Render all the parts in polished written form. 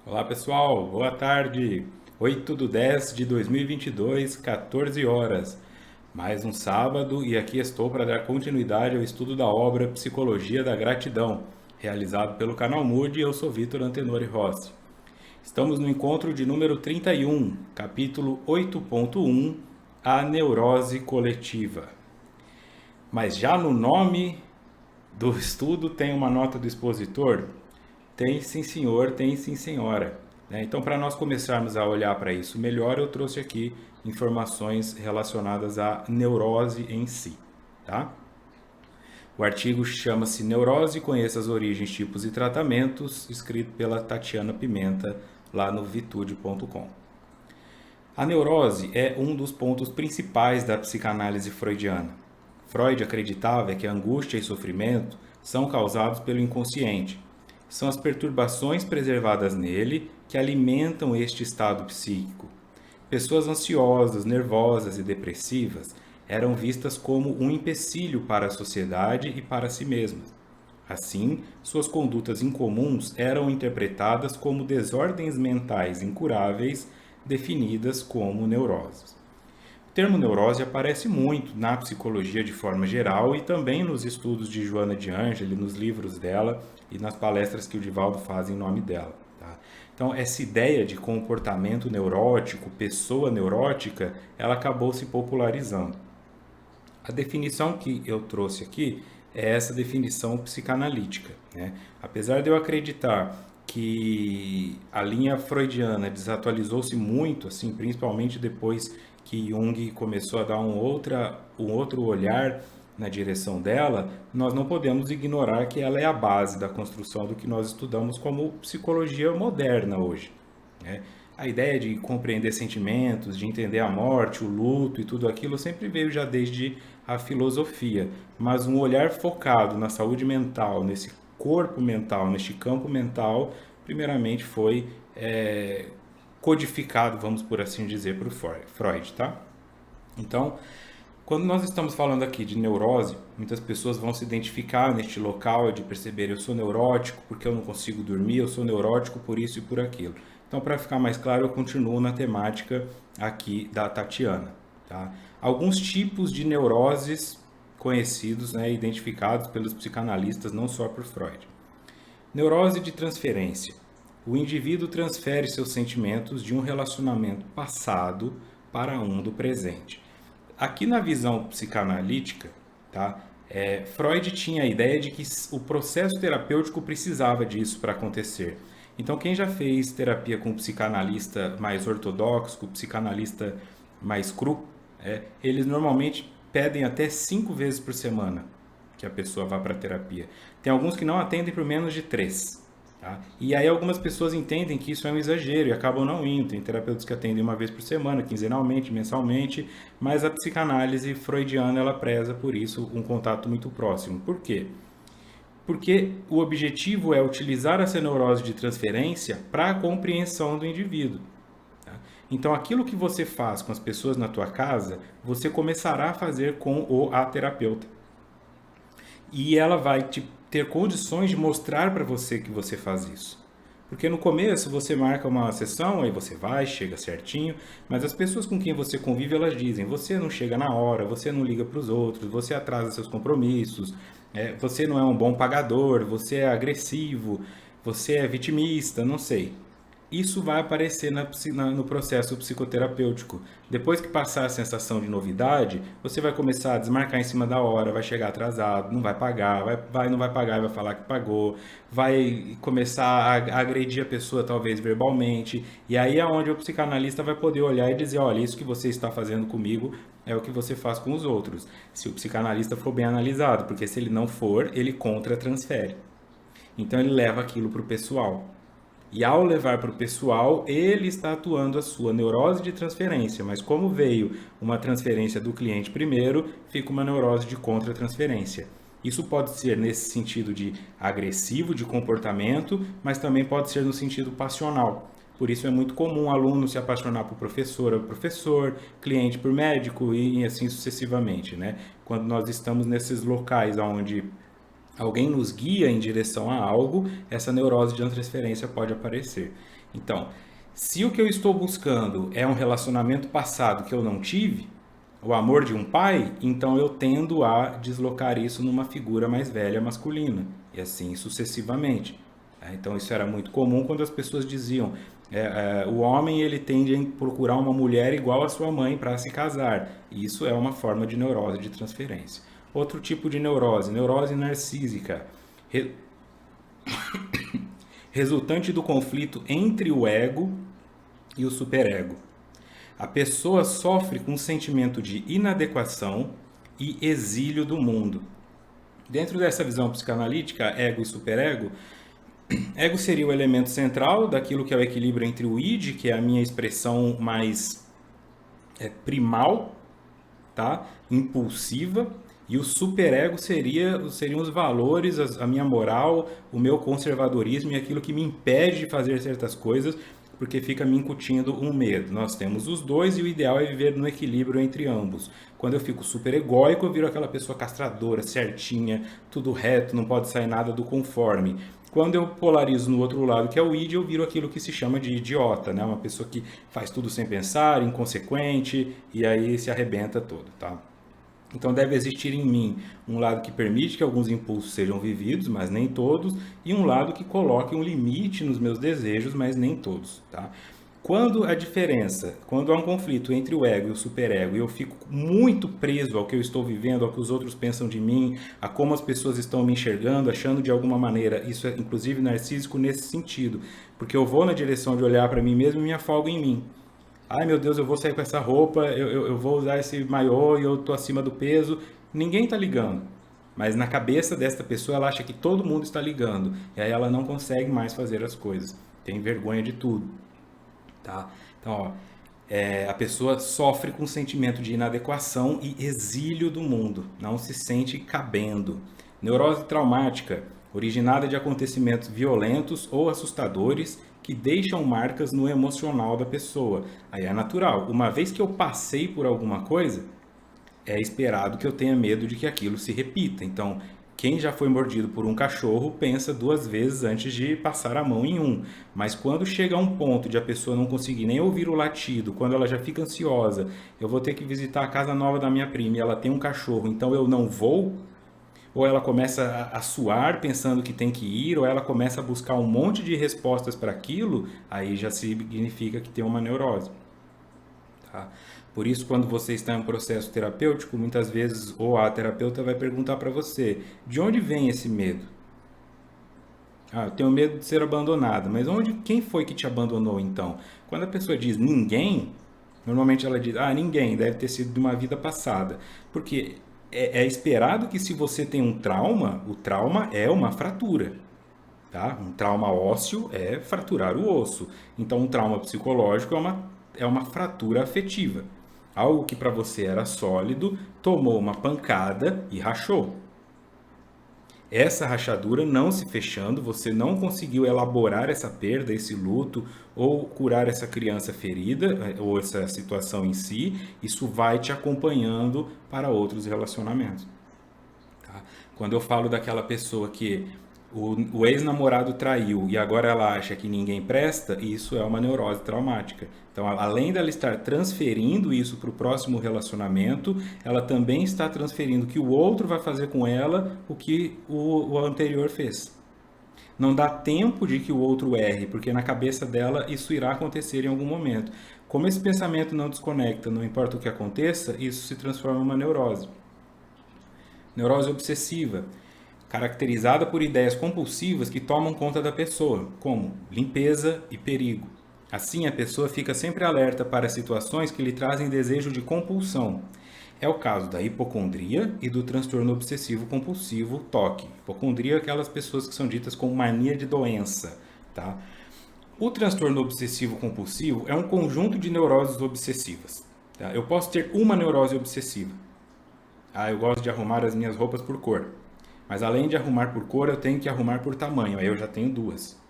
Olá pessoal, boa tarde. 8 de 2022, 14 horas. Mais um sábado e aqui estou para dar continuidade ao estudo da obra Psicologia da Gratidão, realizado pelo canal Mood e eu sou Vitor Antenori Rossi. Estamos no encontro de número 31, capítulo 8.1, A Neurose Coletiva. Mas já no nome do estudo tem uma nota do expositor? Tem sim senhor, tem sim senhora. Então, para nós começarmos a olhar para isso melhor, eu trouxe aqui informações relacionadas à neurose em si. Tá? O artigo chama-se Neurose, conheça as origens, tipos e tratamentos, escrito pela Tatiana Pimenta, lá no vitude.com. A neurose é um dos pontos principais da psicanálise freudiana. Freud acreditava que a angústia e sofrimento são causados pelo inconsciente. São as perturbações preservadas nele que alimentam este estado psíquico. Pessoas ansiosas, nervosas e depressivas eram vistas como um empecilho para a sociedade e para si mesmas. Assim, suas condutas incomuns eram interpretadas como desordens mentais incuráveis, definidas como neuroses. O termo neurose aparece muito na psicologia de forma geral e também nos estudos de Joana de Ângeli, nos livros dela e nas palestras que o Divaldo faz em nome dela. Tá? Então, essa ideia de comportamento neurótico, pessoa neurótica, ela acabou se popularizando. A definição que eu trouxe aqui é essa definição psicanalítica. Né? Apesar de eu acreditar que a linha freudiana desatualizou-se muito, assim, principalmente depois que Jung começou a dar um outro olhar na direção dela, nós não podemos ignorar que ela é a base da construção do que nós estudamos como psicologia moderna hoje. Né? A ideia de compreender sentimentos, de entender a morte, o luto e tudo aquilo sempre veio já desde a filosofia, mas um olhar focado na saúde mental, nesse corpo mental, neste campo mental, primeiramente foi codificado, vamos por assim dizer, por Freud, tá? Então, quando nós estamos falando aqui de neurose, muitas pessoas vão se identificar neste local de perceber eu sou neurótico porque eu não consigo dormir, eu sou neurótico por isso e por aquilo. Então, para ficar mais claro, eu continuo na temática aqui da Tatiana. Tá? Alguns tipos de neuroses conhecidos, né, identificados pelos psicanalistas, não só por Freud. Neurose de transferência. O indivíduo transfere seus sentimentos de um relacionamento passado para um do presente. Aqui na visão psicanalítica, tá? Freud tinha a ideia de que o processo terapêutico precisava disso para acontecer. Então, quem já fez terapia com um psicanalista mais ortodoxo, com um psicanalista mais cru, eles normalmente pedem até 5 vezes por semana que a pessoa vá para a terapia. Tem alguns que não atendem por menos de 3. Tá? E aí algumas pessoas entendem que isso é um exagero e acabam não indo. Tem terapeutas que atendem uma vez por semana, quinzenalmente, mensalmente, mas a psicanálise freudiana ela preza por isso um contato muito próximo. Por quê? Porque o objetivo é utilizar essa neurose de transferência para a compreensão do indivíduo. Tá? Então, aquilo que você faz com as pessoas na tua casa, você começará a fazer com a terapeuta. E ela vai ter condições de mostrar para você que você faz isso. Porque no começo você marca uma sessão, aí você vai, chega certinho, mas as pessoas com quem você convive, elas dizem, você não chega na hora, você não liga para os outros, você atrasa seus compromissos, você não é um bom pagador, você é agressivo, você é vitimista, não sei. Isso vai aparecer no processo psicoterapêutico. Depois que passar a sensação de novidade, você vai começar a desmarcar em cima da hora, vai chegar atrasado, não vai pagar, não vai pagar e vai falar que pagou, vai começar a agredir a pessoa talvez verbalmente, e aí é onde o psicanalista vai poder olhar e dizer, olha, isso que você está fazendo comigo é o que você faz com os outros. Se o psicanalista for bem analisado, porque se ele não for, ele contra-transfere. Então ele leva aquilo para o pessoal. E ao levar para o pessoal, ele está atuando a sua neurose de transferência, mas como veio uma transferência do cliente primeiro, fica uma neurose de contra-transferência. Isso pode ser nesse sentido de agressivo, de comportamento, mas também pode ser no sentido passional. Por isso é muito comum o aluno se apaixonar por professor, cliente por médico e assim sucessivamente, né? Quando nós estamos nesses locais onde alguém nos guia em direção a algo, essa neurose de transferência pode aparecer. Então, se o que eu estou buscando é um relacionamento passado que eu não tive, o amor de um pai, então eu tendo a deslocar isso numa figura mais velha masculina, e assim sucessivamente. Então isso era muito comum quando as pessoas diziam o homem ele tende a procurar uma mulher igual à sua mãe para se casar. E isso é uma forma de neurose de transferência. Outro tipo de neurose, neurose narcísica, resultante do conflito entre o ego e o superego. A pessoa sofre com um sentimento de inadequação e exílio do mundo. Dentro dessa visão psicanalítica, ego e superego, ego seria o elemento central daquilo que é o equilíbrio entre o id, que é a minha expressão mais primal, tá? Impulsiva, e o superego seriam os valores, a minha moral, o meu conservadorismo e aquilo que me impede de fazer certas coisas, porque fica me incutindo um medo. Nós temos os dois e o ideal é viver no equilíbrio entre ambos. Quando eu fico super egóico, eu viro aquela pessoa castradora, certinha, tudo reto, não pode sair nada do conforme. Quando eu polarizo no outro lado, que é o id, eu viro aquilo que se chama de idiota, né? Uma pessoa que faz tudo sem pensar, inconsequente, e aí se arrebenta todo, tá? Então deve existir em mim um lado que permite que alguns impulsos sejam vividos, mas nem todos, e um lado que coloque um limite nos meus desejos, mas nem todos, tá? Quando a diferença, quando há um conflito entre o ego e o superego, e eu fico muito preso ao que eu estou vivendo, ao que os outros pensam de mim, a como as pessoas estão me enxergando, achando de alguma maneira, isso é inclusive narcísico nesse sentido, porque eu vou na direção de olhar para mim mesmo e me afogo em mim. Ai meu Deus, eu vou sair com essa roupa, eu vou usar esse maiô e eu tô acima do peso. Ninguém tá ligando. Mas na cabeça desta pessoa ela acha que todo mundo está ligando. E aí ela não consegue mais fazer as coisas. Tem vergonha de tudo. Tá? Então, ó, a pessoa sofre com um sentimento de inadequação e exílio do mundo. Não se sente cabendo. Neurose traumática, originada de acontecimentos violentos ou assustadores que deixam marcas no emocional da pessoa. Aí é natural. Uma vez que eu passei por alguma coisa, é esperado que eu tenha medo de que aquilo se repita. Então, quem já foi mordido por um cachorro pensa duas vezes antes de passar a mão em um. Mas quando chega a um ponto de a pessoa não conseguir nem ouvir o latido, quando ela já fica ansiosa, eu vou ter que visitar a casa nova da minha prima e ela tem um cachorro, então eu não vou, ou ela começa a suar pensando que tem que ir, ou ela começa a buscar um monte de respostas para aquilo, aí já significa que tem uma neurose. Tá? Por isso, quando você está em um processo terapêutico, muitas vezes ou a terapeuta vai perguntar para você, de onde vem esse medo? Ah, eu tenho medo de ser abandonada, mas quem foi que te abandonou então? Quando a pessoa diz ninguém, normalmente ela diz, ninguém, deve ter sido de uma vida passada. Porque é esperado que se você tem um trauma, o trauma é uma fratura. Tá? Um trauma ósseo é fraturar o osso. Então, um trauma psicológico é uma fratura afetiva. Algo que para você era sólido, tomou uma pancada e rachou. Essa rachadura não se fechando, você não conseguiu elaborar essa perda, esse luto, ou curar essa criança ferida, ou essa situação em si, isso vai te acompanhando para outros relacionamentos. Tá? Quando eu falo daquela pessoa que o ex-namorado traiu e agora ela acha que ninguém presta, isso é uma neurose traumática. Então, além dela estar transferindo isso para o próximo relacionamento, ela também está transferindo que o outro vai fazer com ela o que o anterior fez. Não dá tempo de que o outro erre, porque na cabeça dela isso irá acontecer em algum momento. Como esse pensamento não desconecta, não importa o que aconteça, isso se transforma em uma neurose. Neurose obsessiva, caracterizada por ideias compulsivas que tomam conta da pessoa, como limpeza e perigo. Assim, a pessoa fica sempre alerta para situações que lhe trazem desejo de compulsão. É o caso da hipocondria e do transtorno obsessivo compulsivo TOC. Hipocondria é aquelas pessoas que são ditas com mania de doença, tá? O transtorno obsessivo compulsivo é um conjunto de neuroses obsessivas. Tá? Eu posso ter uma neurose obsessiva. Eu gosto de arrumar as minhas roupas por cor. Mas além de arrumar por cor, eu tenho que arrumar por tamanho. Aí eu já tenho duas.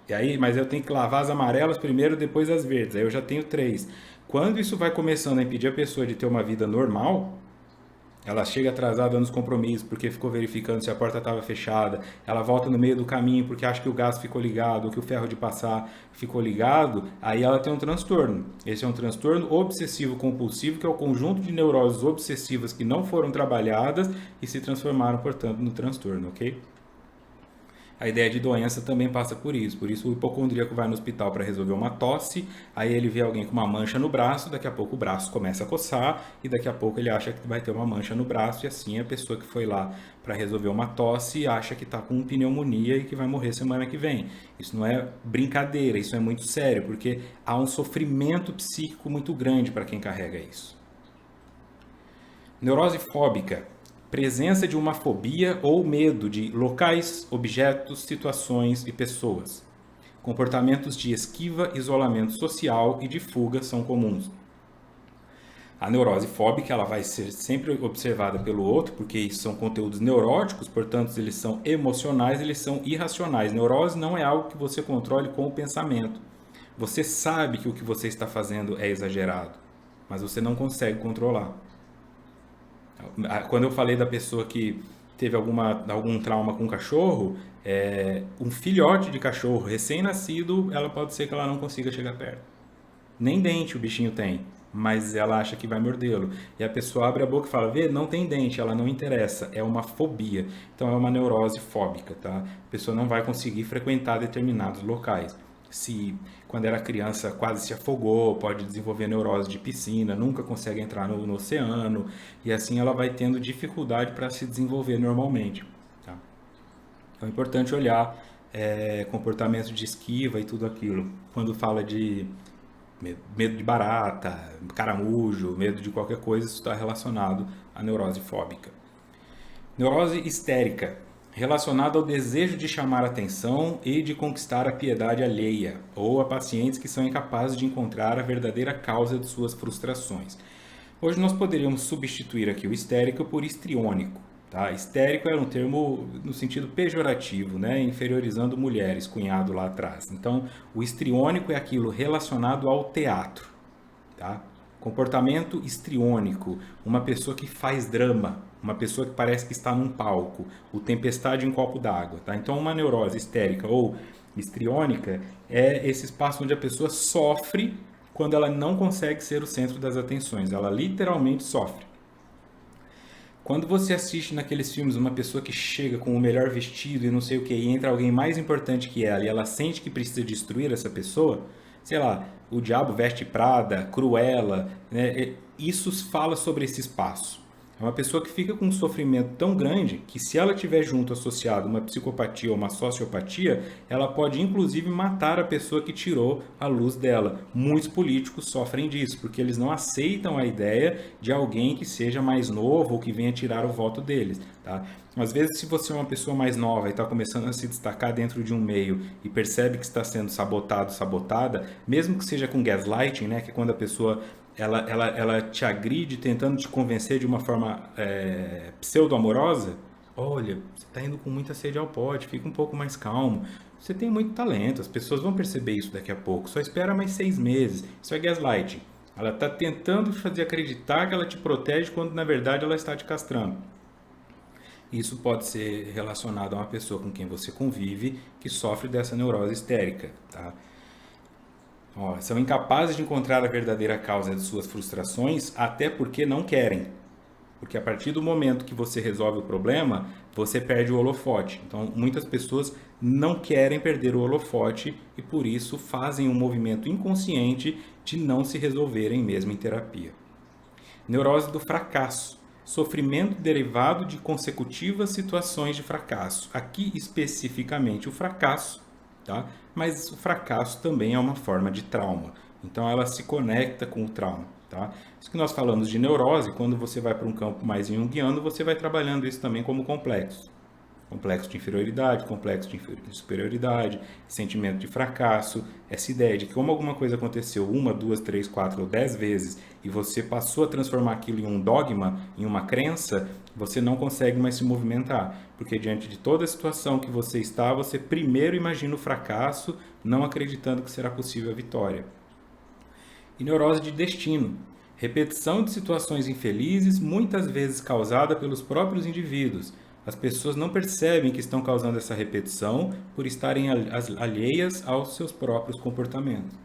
E aí, mas eu tenho que lavar as amarelas primeiro, depois as verdes. Aí eu já tenho três. Quando isso vai começando a impedir a pessoa de ter uma vida normal, Ela chega atrasada nos compromissos porque ficou verificando se a porta estava fechada. Ela volta no meio do caminho porque acha que o gás ficou ligado ou que o ferro de passar ficou ligado. Aí ela tem um transtorno. Esse é um transtorno obsessivo compulsivo, que é o conjunto de neuroses obsessivas que não foram trabalhadas e se transformaram, portanto, no transtorno, ok? A ideia de doença também passa por isso. Por isso o hipocondríaco vai no hospital para resolver uma tosse, aí ele vê alguém com uma mancha no braço, daqui a pouco o braço começa a coçar e daqui a pouco ele acha que vai ter uma mancha no braço, e assim a pessoa que foi lá para resolver uma tosse acha que está com pneumonia e que vai morrer semana que vem. Isso não é brincadeira, isso é muito sério, porque há um sofrimento psíquico muito grande para quem carrega isso. Neurose fóbica. Presença de uma fobia ou medo de locais, objetos, situações e pessoas. Comportamentos de esquiva, isolamento social e de fuga são comuns. A neurose fóbica ela vai ser sempre observada pelo outro, porque são conteúdos neuróticos, portanto eles são emocionais, eles são irracionais. Neurose não é algo que você controle com o pensamento. Você sabe que o que você está fazendo é exagerado, mas você não consegue controlar. Quando eu falei da pessoa que teve algum trauma com o cachorro, um filhote de cachorro recém-nascido, ela pode ser que ela não consiga chegar perto. Nem dente o bichinho tem, mas ela acha que vai mordê-lo. E a pessoa abre a boca e fala, vê, não tem dente, ela não interessa, é uma fobia. Então é uma neurose fóbica, tá? A pessoa não vai conseguir frequentar determinados locais. Se quando era criança quase se afogou, pode desenvolver neurose de piscina, nunca consegue entrar no oceano, e assim ela vai tendo dificuldade para se desenvolver normalmente. Tá? Então é importante olhar comportamento de esquiva e tudo aquilo. Quando fala de medo de barata, caramujo, medo de qualquer coisa, isso está relacionado à neurose fóbica. Neurose histérica, relacionada ao desejo de chamar atenção e de conquistar a piedade alheia, ou a pacientes que são incapazes de encontrar a verdadeira causa de suas frustrações. Hoje nós poderíamos substituir aqui o histérico por histriônico. Tá? Histérico era um termo no sentido pejorativo, né? Inferiorizando mulheres, cunhado lá atrás. Então, o histriônico é aquilo relacionado ao teatro. Tá? Comportamento histriônico, uma pessoa que faz drama, uma pessoa que parece que está num palco, o tempestade em um copo d'água. Tá? Então, uma neurose histérica ou histriônica é esse espaço onde a pessoa sofre quando ela não consegue ser o centro das atenções. Ela literalmente sofre. Quando você assiste naqueles filmes uma pessoa que chega com o melhor vestido e não sei o que, e entra alguém mais importante que ela e ela sente que precisa destruir essa pessoa, sei lá, o Diabo Veste Prada, Cruella, né? Isso fala sobre esse espaço. É uma pessoa que fica com um sofrimento tão grande que, se ela tiver junto associado uma psicopatia ou uma sociopatia, ela pode inclusive matar a pessoa que tirou a luz dela. Muitos políticos sofrem disso, porque eles não aceitam a ideia de alguém que seja mais novo ou que venha tirar o voto deles. Tá? Às vezes, se você é uma pessoa mais nova e está começando a se destacar dentro de um meio e percebe que está sendo sabotado, sabotada, mesmo que seja com gaslighting, né, que é quando a pessoa ela te agride tentando te convencer de uma forma pseudo-amorosa, olha, você está indo com muita sede ao pote, fica um pouco mais calmo. Você tem muito talento, as pessoas vão perceber isso daqui a pouco, só espera mais 6 meses. Isso é gaslighting. Ela está tentando te fazer acreditar que ela te protege quando na verdade ela está te castrando. Isso pode ser relacionado a uma pessoa com quem você convive que sofre dessa neurose histérica, tá? Ó, são incapazes de encontrar a verdadeira causa de suas frustrações, até porque não querem. Porque a partir do momento que você resolve o problema, você perde o holofote. Então, muitas pessoas não querem perder o holofote e por isso fazem um movimento inconsciente de não se resolverem mesmo em terapia. Neurose do fracasso. Sofrimento derivado de consecutivas situações de fracasso. Aqui especificamente o fracasso, tá? Mas o fracasso também é uma forma de trauma. Então ela se conecta com o trauma. Tá? Isso que nós falamos de neurose, quando você vai para um campo mais junguiano, você vai trabalhando isso também como complexo. Complexo de inferioridade, complexo de superioridade, sentimento de fracasso, essa ideia de que como alguma coisa aconteceu 1, 2, 3, 4 ou 10 vezes e você passou a transformar aquilo em um dogma, em uma crença, você não consegue mais se movimentar. Porque diante de toda a situação que você está, você primeiro imagina o fracasso, não acreditando que será possível a vitória. E neurose de destino. Repetição de situações infelizes, muitas vezes causada pelos próprios indivíduos. As pessoas não percebem que estão causando essa repetição por estarem alheias aos seus próprios comportamentos.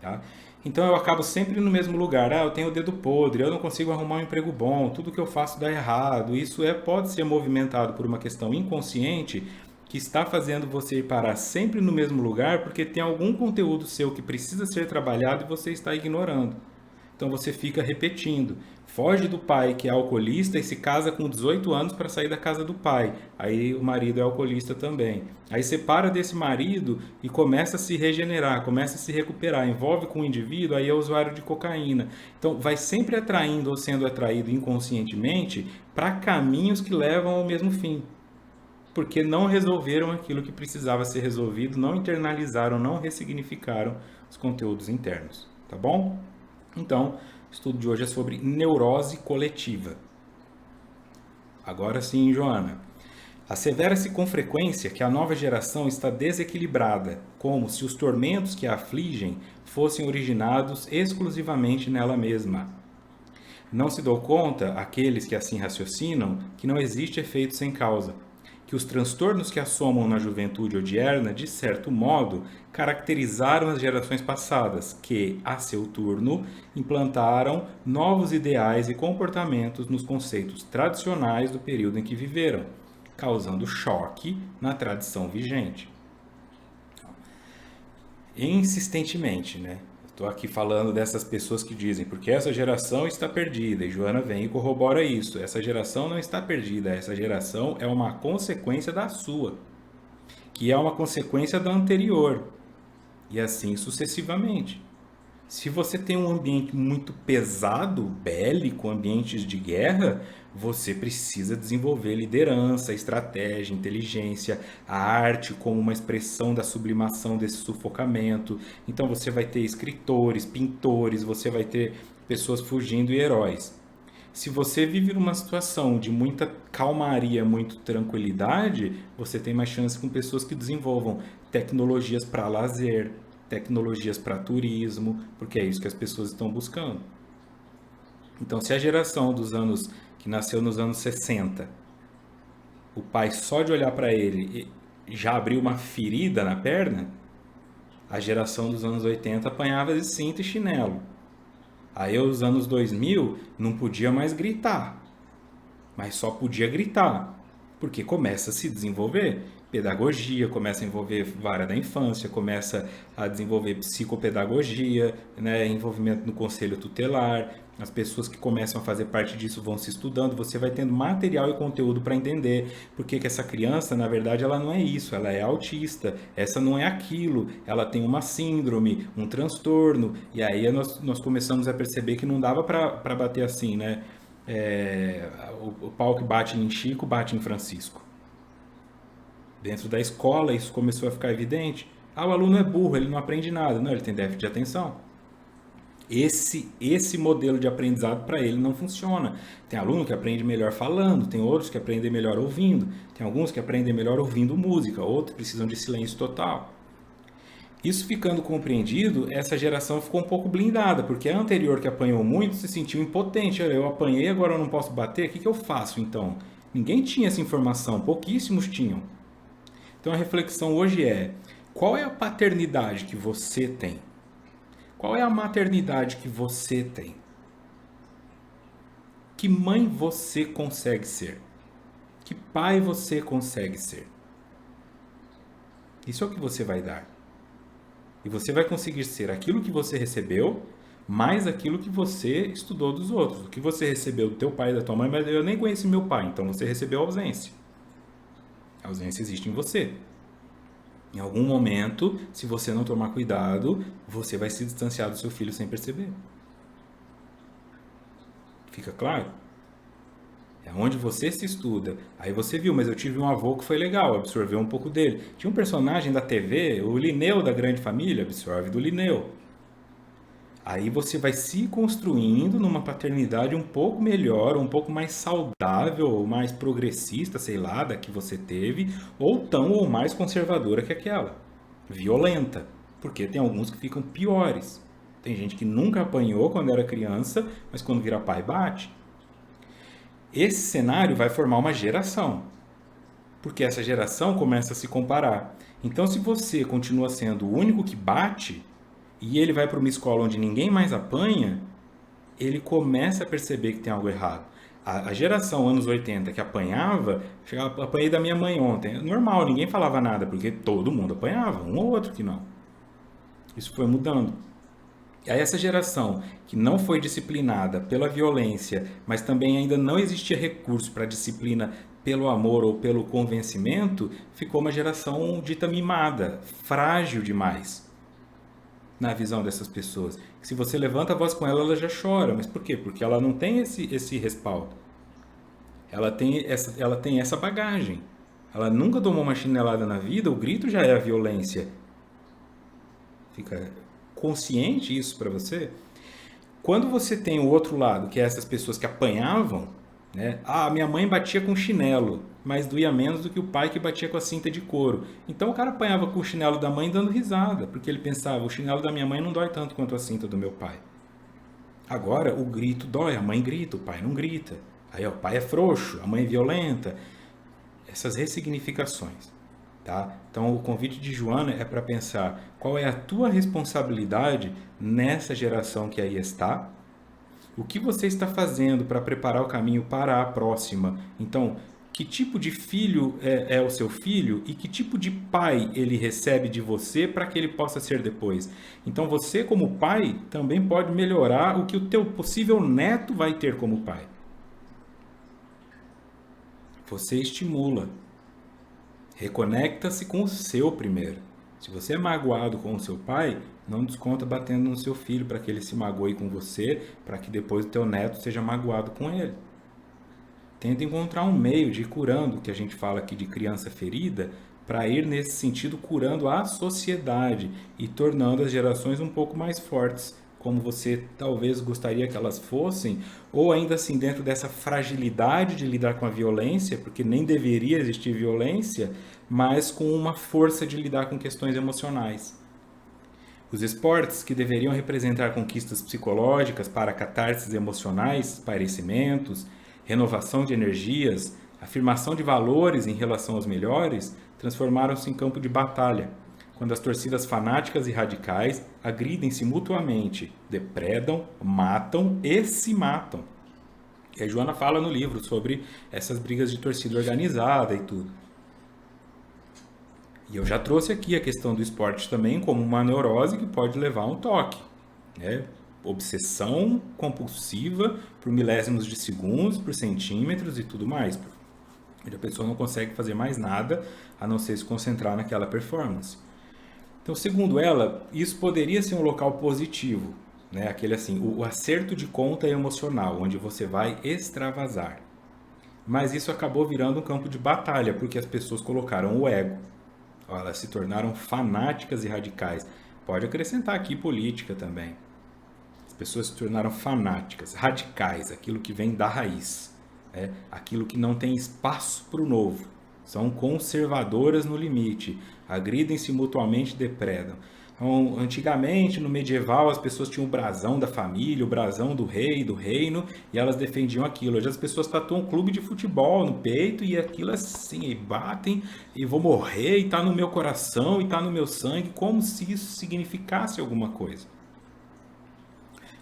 Tá? Então eu acabo sempre no mesmo lugar. Eu tenho o dedo podre, eu não consigo arrumar um emprego bom, tudo que eu faço dá errado. Isso pode ser movimentado por uma questão inconsciente que está fazendo você ir parar sempre no mesmo lugar porque tem algum conteúdo seu que precisa ser trabalhado e você está ignorando. Então você fica repetindo. Foge do pai que é alcoolista e se casa com 18 anos para sair da casa do pai. Aí o marido é alcoolista também. Aí separa desse marido e começa a se regenerar, começa a se recuperar, envolve com o indivíduo, aí é usuário de cocaína. Então vai sempre atraindo ou sendo atraído inconscientemente para caminhos que levam ao mesmo fim. Porque não resolveram aquilo que precisava ser resolvido, não internalizaram, não ressignificaram os conteúdos internos. Tá bom? Então, o estudo de hoje é sobre neurose coletiva. Agora sim, Joana. Assevera-se com frequência que a nova geração está desequilibrada, como se os tormentos que a afligem fossem originados exclusivamente nela mesma. Não se dão conta, aqueles que assim raciocinam, que não existe efeito sem causa, que os transtornos que assomam na juventude odierna, de certo modo, caracterizaram as gerações passadas, que, a seu turno, implantaram novos ideais e comportamentos nos conceitos tradicionais do período em que viveram, causando choque na tradição vigente. Insistentemente, né? Estou aqui falando dessas pessoas que dizem, porque essa geração está perdida, e Joana vem e corrobora isso. Essa geração não está perdida, essa geração é uma consequência da sua, que é uma consequência da anterior, e assim sucessivamente. Se você tem um ambiente muito pesado, bélico, ambientes de guerra, você precisa desenvolver liderança, estratégia, inteligência, a arte como uma expressão da sublimação desse sufocamento. Então você vai ter escritores, pintores, você vai ter pessoas fugindo e heróis. Se você vive numa situação de muita calmaria, muita tranquilidade, você tem mais chance com pessoas que desenvolvam tecnologias para lazer, tecnologias para turismo, porque é isso que as pessoas estão buscando. Então, se a geração dos anos que nasceu nos anos 60, o pai só de olhar para ele já abriu uma ferida na perna, a geração dos anos 80 apanhava de cinto e chinelo. Aí, os anos 2000, não podia mais gritar, mas só podia gritar, porque começa a se desenvolver pedagogia, começa a envolver vara da infância, começa a desenvolver psicopedagogia, né, envolvimento no conselho tutelar, as pessoas que começam a fazer parte disso vão se estudando, você vai tendo material e conteúdo para entender porque que essa criança, na verdade, ela não é isso, ela é autista, essa não é aquilo, ela tem uma síndrome, um transtorno, e aí nós começamos a perceber que não dava para bater assim, né? O pau que bate em Chico, bate em Francisco. Dentro da escola, isso começou a ficar evidente. O aluno é burro, ele não aprende nada. Não, ele tem déficit de atenção. Esse modelo de aprendizado para ele não funciona. Tem aluno que aprende melhor falando, tem outros que aprendem melhor ouvindo, tem alguns que aprendem melhor ouvindo música, outros precisam de silêncio total. Isso ficando compreendido, essa geração ficou um pouco blindada, porque a anterior que apanhou muito se sentiu impotente. Eu apanhei, agora eu não posso bater, o que eu faço então? Ninguém tinha essa informação, pouquíssimos tinham. Então a reflexão hoje é: qual é a paternidade que você tem? Qual é a maternidade que você tem? Que mãe você consegue ser? Que pai você consegue ser? Isso é o que você vai dar. E você vai conseguir ser aquilo que você recebeu, mais aquilo que você estudou dos outros. O que você recebeu do teu pai e da tua mãe, mas eu nem conheci meu pai, então você recebeu a ausência. A ausência existe em você. Em algum momento, se você não tomar cuidado, você vai se distanciar do seu filho sem perceber. Fica claro? É onde você se estuda. Aí você viu, mas eu tive um avô que foi legal, absorveu um pouco dele. Tinha um personagem da TV, o Linneu da Grande Família, absorve do Linneu. Aí você vai se construindo numa paternidade um pouco melhor, um pouco mais saudável, ou mais progressista, sei lá, da que você teve, ou tão ou mais conservadora que aquela. Violenta, porque tem alguns que ficam piores. Tem gente que nunca apanhou quando era criança, mas quando vira pai bate. Esse cenário vai formar uma geração, porque essa geração começa a se comparar. Então, se você continua sendo o único que bate e ele vai para uma escola onde ninguém mais apanha, ele começa a perceber que tem algo errado. A geração anos 80 que apanhava, chegava, apanhei da minha mãe ontem. Normal, ninguém falava nada, porque todo mundo apanhava, um ou outro que não. Isso foi mudando. E aí essa geração que não foi disciplinada pela violência, mas também ainda não existia recurso para disciplina pelo amor ou pelo convencimento, ficou uma geração dita mimada, frágil demais na visão dessas pessoas. Se você levanta a voz com ela, ela já chora. Mas por quê? Porque ela não tem esse respaldo. Ela tem essa bagagem. Ela nunca tomou uma chinelada na vida, o grito já é a violência. Fica consciente isso para você? Quando você tem o outro lado, que é essas pessoas que apanhavam, né? Ah, minha mãe batia com chinelo, mas doía menos do que o pai que batia com a cinta de couro. Então o cara apanhava com o chinelo da mãe dando risada, porque ele pensava, o chinelo da minha mãe não dói tanto quanto a cinta do meu pai. Agora o grito dói, a mãe grita, o pai não grita. Aí ó, o pai é frouxo, a mãe é violenta. Essas ressignificações. Tá? Então, o convite de Joana é para pensar qual é a tua responsabilidade nessa geração que aí está, o que você está fazendo para preparar o caminho para a próxima. Então, que tipo de filho é o seu filho e que tipo de pai ele recebe de você para que ele possa ser depois. Então, você como pai também pode melhorar o que o teu possível neto vai ter como pai. Você estimula. Reconecta-se com o seu primeiro. Se você é magoado com o seu pai, não desconta batendo no seu filho para que ele se magoe com você, para que depois o teu neto seja magoado com ele. Tenta encontrar um meio de ir curando, que a gente fala aqui de criança ferida, para ir nesse sentido curando a sociedade e tornando as gerações um pouco mais fortes, como você talvez gostaria que elas fossem, ou ainda assim dentro dessa fragilidade de lidar com a violência, porque nem deveria existir violência, mas com uma força de lidar com questões emocionais. Os esportes, que deveriam representar conquistas psicológicas para catarses emocionais, parecimentos, renovação de energias, afirmação de valores em relação aos melhores, transformaram-se em campo de batalha, quando as torcidas fanáticas e radicais agridem-se mutuamente, depredam, matam e se matam. E a Joana fala no livro sobre essas brigas de torcida organizada e tudo. E eu já trouxe aqui a questão do esporte também como uma neurose que pode levar a um toque, né? Obsessão compulsiva por milésimos de segundos, por centímetros e tudo mais. A pessoa não consegue fazer mais nada a não ser se concentrar naquela performance. Então, segundo ela, isso poderia ser um local positivo, né? Aquele assim, o acerto de conta emocional, onde você vai extravasar. Mas isso acabou virando um campo de batalha, porque as pessoas colocaram o ego. Elas se tornaram fanáticas e radicais. Pode acrescentar aqui política também. As pessoas se tornaram fanáticas, radicais, aquilo que vem da raiz, né? Aquilo que não tem espaço para o novo. São conservadoras no limite, agridem-se mutuamente e depredam. Então, antigamente, no medieval, as pessoas tinham o brasão da família, o brasão do rei, do reino, e elas defendiam aquilo. Hoje as pessoas tatuam um clube de futebol no peito e aquilo assim, e batem, e vou morrer, e está no meu coração, e está no meu sangue, como se isso significasse alguma coisa.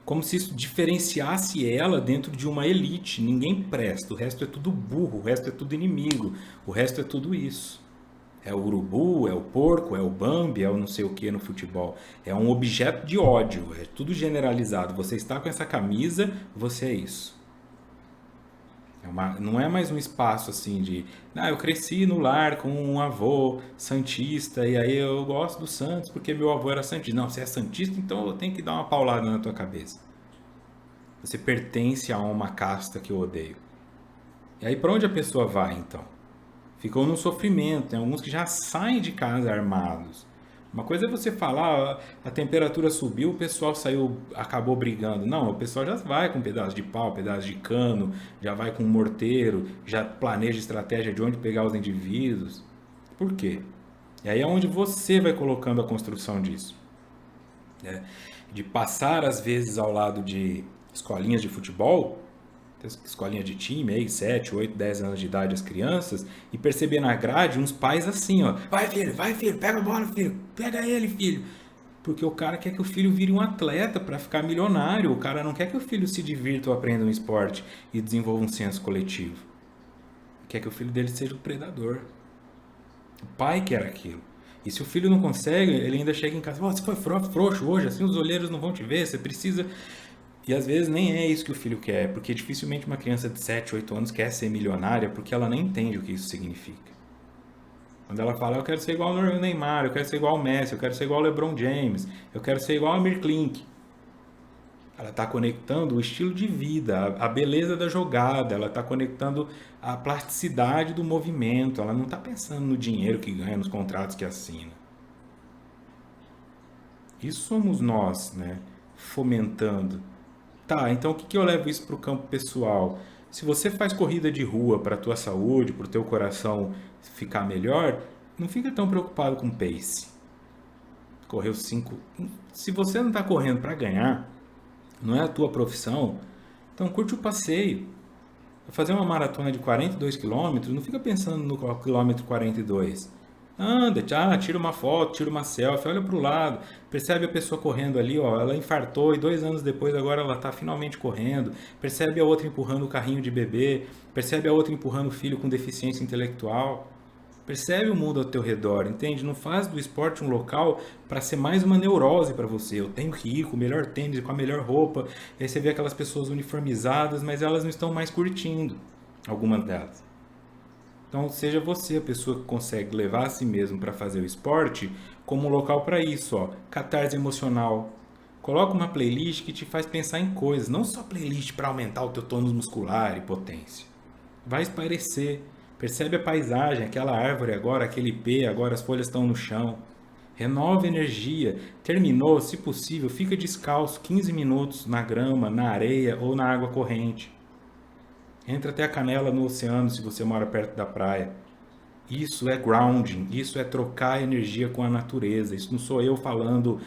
Como se isso diferenciasse ela dentro de uma elite. Ninguém presta, o resto é tudo burro, o resto é tudo inimigo, o resto é tudo isso. É o urubu, é o porco, é o Bambi, é o não sei o que no futebol. É um objeto de ódio, é tudo generalizado. Você está com essa camisa, você é isso. Não é mais um espaço assim de... eu cresci no lar com um avô santista e aí eu gosto do Santos porque meu avô era santista. Não, você é santista, então eu tenho que dar uma paulada na tua cabeça. Você pertence a uma casta que eu odeio. E aí para onde a pessoa vai então? Ficou no sofrimento. Tem alguns que já saem de casa armados. Uma coisa é você falar, a temperatura subiu, o pessoal saiu, acabou brigando. Não, o pessoal já vai com pedaço de pau, pedaço de cano, já vai com morteiro, já planeja estratégia de onde pegar os indivíduos. Por quê? E aí é onde você vai colocando a construção disso. né? De passar às vezes ao lado de escolinhas de futebol, escolinha de time aí, 7, 8, 10 anos de idade as crianças, e perceber na grade uns pais assim, ó, vai filho, pega a bola filho, pega ele filho, porque o cara quer que o filho vire um atleta para ficar milionário, o cara não quer que o filho se divirta ou aprenda um esporte e desenvolva um senso coletivo, quer que o filho dele seja um predador. O pai quer aquilo. E se o filho não consegue, ele ainda chega em casa, você foi frouxo hoje, assim os olheiros não vão te ver, você precisa. E às vezes nem é isso que o filho quer, porque dificilmente uma criança de 7, 8 anos quer ser milionária porque ela nem entende o que isso significa. Quando ela fala, eu quero ser igual ao Neymar, eu quero ser igual ao Messi, eu quero ser igual ao LeBron James, eu quero ser igual ao Amir Klink. Ela está conectando o estilo de vida, a beleza da jogada, ela está conectando a plasticidade do movimento, ela não está pensando no dinheiro que ganha, nos contratos que assina. Isso somos nós, né? Fomentando. Tá, então o que eu levo isso para o campo pessoal? Se você faz corrida de rua para a tua saúde, para o teu coração ficar melhor, não fica tão preocupado com pace. Correu 5. Se você não está correndo para ganhar, não é a tua profissão, então curte o passeio. Fazer uma maratona de 42 quilômetros, não fica pensando no quilômetro 42. Anda, tira uma foto, tira uma selfie, olha para o lado, percebe a pessoa correndo ali, ó, ela infartou e 2 anos depois agora ela está finalmente correndo, percebe a outra empurrando o carrinho de bebê, percebe a outra empurrando o filho com deficiência intelectual. Percebe o mundo ao teu redor, entende? Não faz do esporte um local para ser mais uma neurose para você. Eu tenho que ir com o melhor tênis, com a melhor roupa. E aí você vê aquelas pessoas uniformizadas, mas elas não estão mais curtindo, algumas delas. Então, seja você a pessoa que consegue levar a si mesmo para fazer o esporte como um local para isso, ó. Catarse emocional. Coloca uma playlist que te faz pensar em coisas, não só playlist para aumentar o teu tônus muscular e potência. Vai espairecer. Percebe a paisagem, aquela árvore agora, aquele pé, agora as folhas estão no chão. Renova energia. Terminou, se possível, fica descalço 15 minutos na grama, na areia ou na água corrente. Entra até a canela no oceano se você mora perto da praia. Isso é grounding, isso é trocar energia com a natureza. Isso não sou eu falando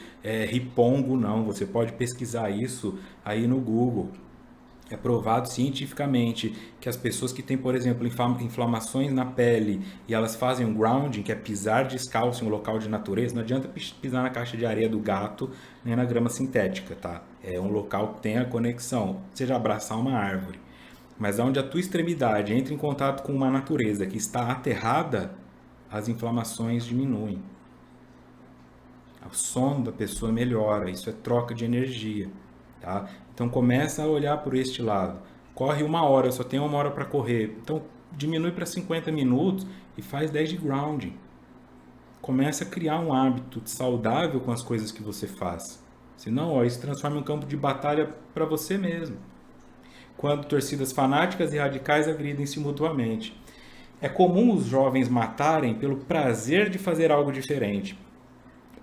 ripongo, não. Você pode pesquisar isso aí no Google. É provado cientificamente que as pessoas que têm, por exemplo, inflamações na pele e elas fazem um grounding, que é pisar descalço em um local de natureza, não adianta pisar na caixa de areia do gato nem na grama sintética, tá? É um local que tem a conexão, seja abraçar uma árvore. Mas onde a tua extremidade entra em contato com uma natureza que está aterrada, as inflamações diminuem. O sono da pessoa melhora, isso é troca de energia. Tá? Então começa a olhar por este lado. Corre 1 hora, eu só tenho 1 hora para correr. Então diminui para 50 minutos e faz 10 de grounding. Começa a criar um hábito saudável com as coisas que você faz. Senão, ó, isso transforma em um campo de batalha para você mesmo. Quando torcidas fanáticas e radicais agridem-se mutuamente. É comum os jovens matarem pelo prazer de fazer algo diferente,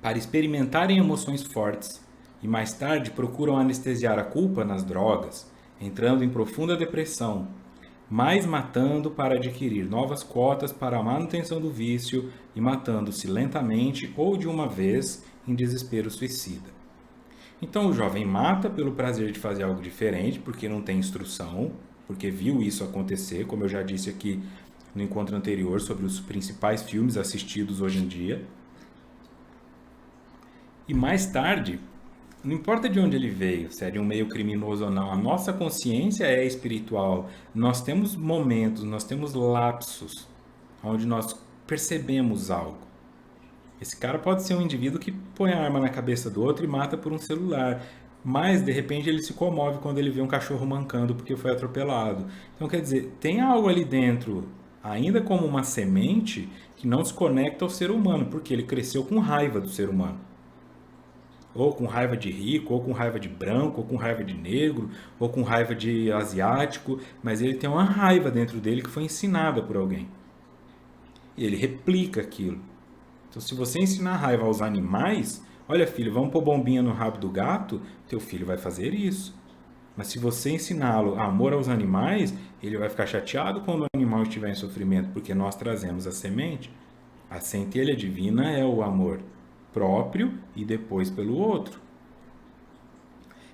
para experimentarem emoções fortes, e mais tarde procuram anestesiar a culpa nas drogas, entrando em profunda depressão, mais matando para adquirir novas cotas para a manutenção do vício e matando-se lentamente ou de uma vez em desespero suicida. Então o jovem mata pelo prazer de fazer algo diferente, porque não tem instrução, porque viu isso acontecer, como eu já disse aqui no encontro anterior sobre os principais filmes assistidos hoje em dia. E mais tarde, não importa de onde ele veio, se é de um meio criminoso ou não, a nossa consciência é espiritual. Nós temos momentos, nós temos lapsos onde nós percebemos algo. Esse cara pode ser um indivíduo que põe a arma na cabeça do outro e mata por um celular, mas de repente ele se comove quando ele vê um cachorro mancando porque foi atropelado. Então quer dizer, tem algo ali dentro, ainda como uma semente, que não se conecta ao ser humano, porque ele cresceu com raiva do ser humano. Ou com raiva de rico, ou com raiva de branco, ou com raiva de negro, ou com raiva de asiático, mas ele tem uma raiva dentro dele que foi ensinada por alguém. E ele replica aquilo. Então, se você ensinar raiva aos animais, olha filho, vamos pôr bombinha no rabo do gato, teu filho vai fazer isso. Mas se você ensiná-lo amor aos animais, ele vai ficar chateado quando o animal estiver em sofrimento, porque nós trazemos a semente. A centelha divina é o amor próprio e depois pelo outro.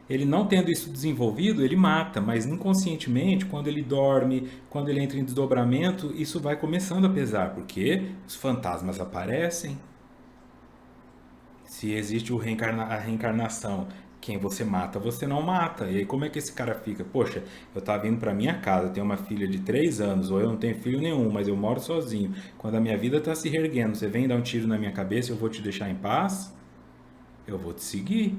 Ele não tendo isso desenvolvido, ele mata, mas inconscientemente, quando ele dorme, quando ele entra em desdobramento, isso vai começando a pesar, porque os fantasmas aparecem. Se existe a reencarnação, quem você mata, você não mata. E aí como é que esse cara fica? Poxa, eu tava vindo pra minha casa, eu tenho uma filha de 3 anos, ou eu não tenho filho nenhum, mas eu moro sozinho. Quando a minha vida tá se reerguendo, você vem dar um tiro na minha cabeça, eu vou te deixar em paz? Eu vou te seguir.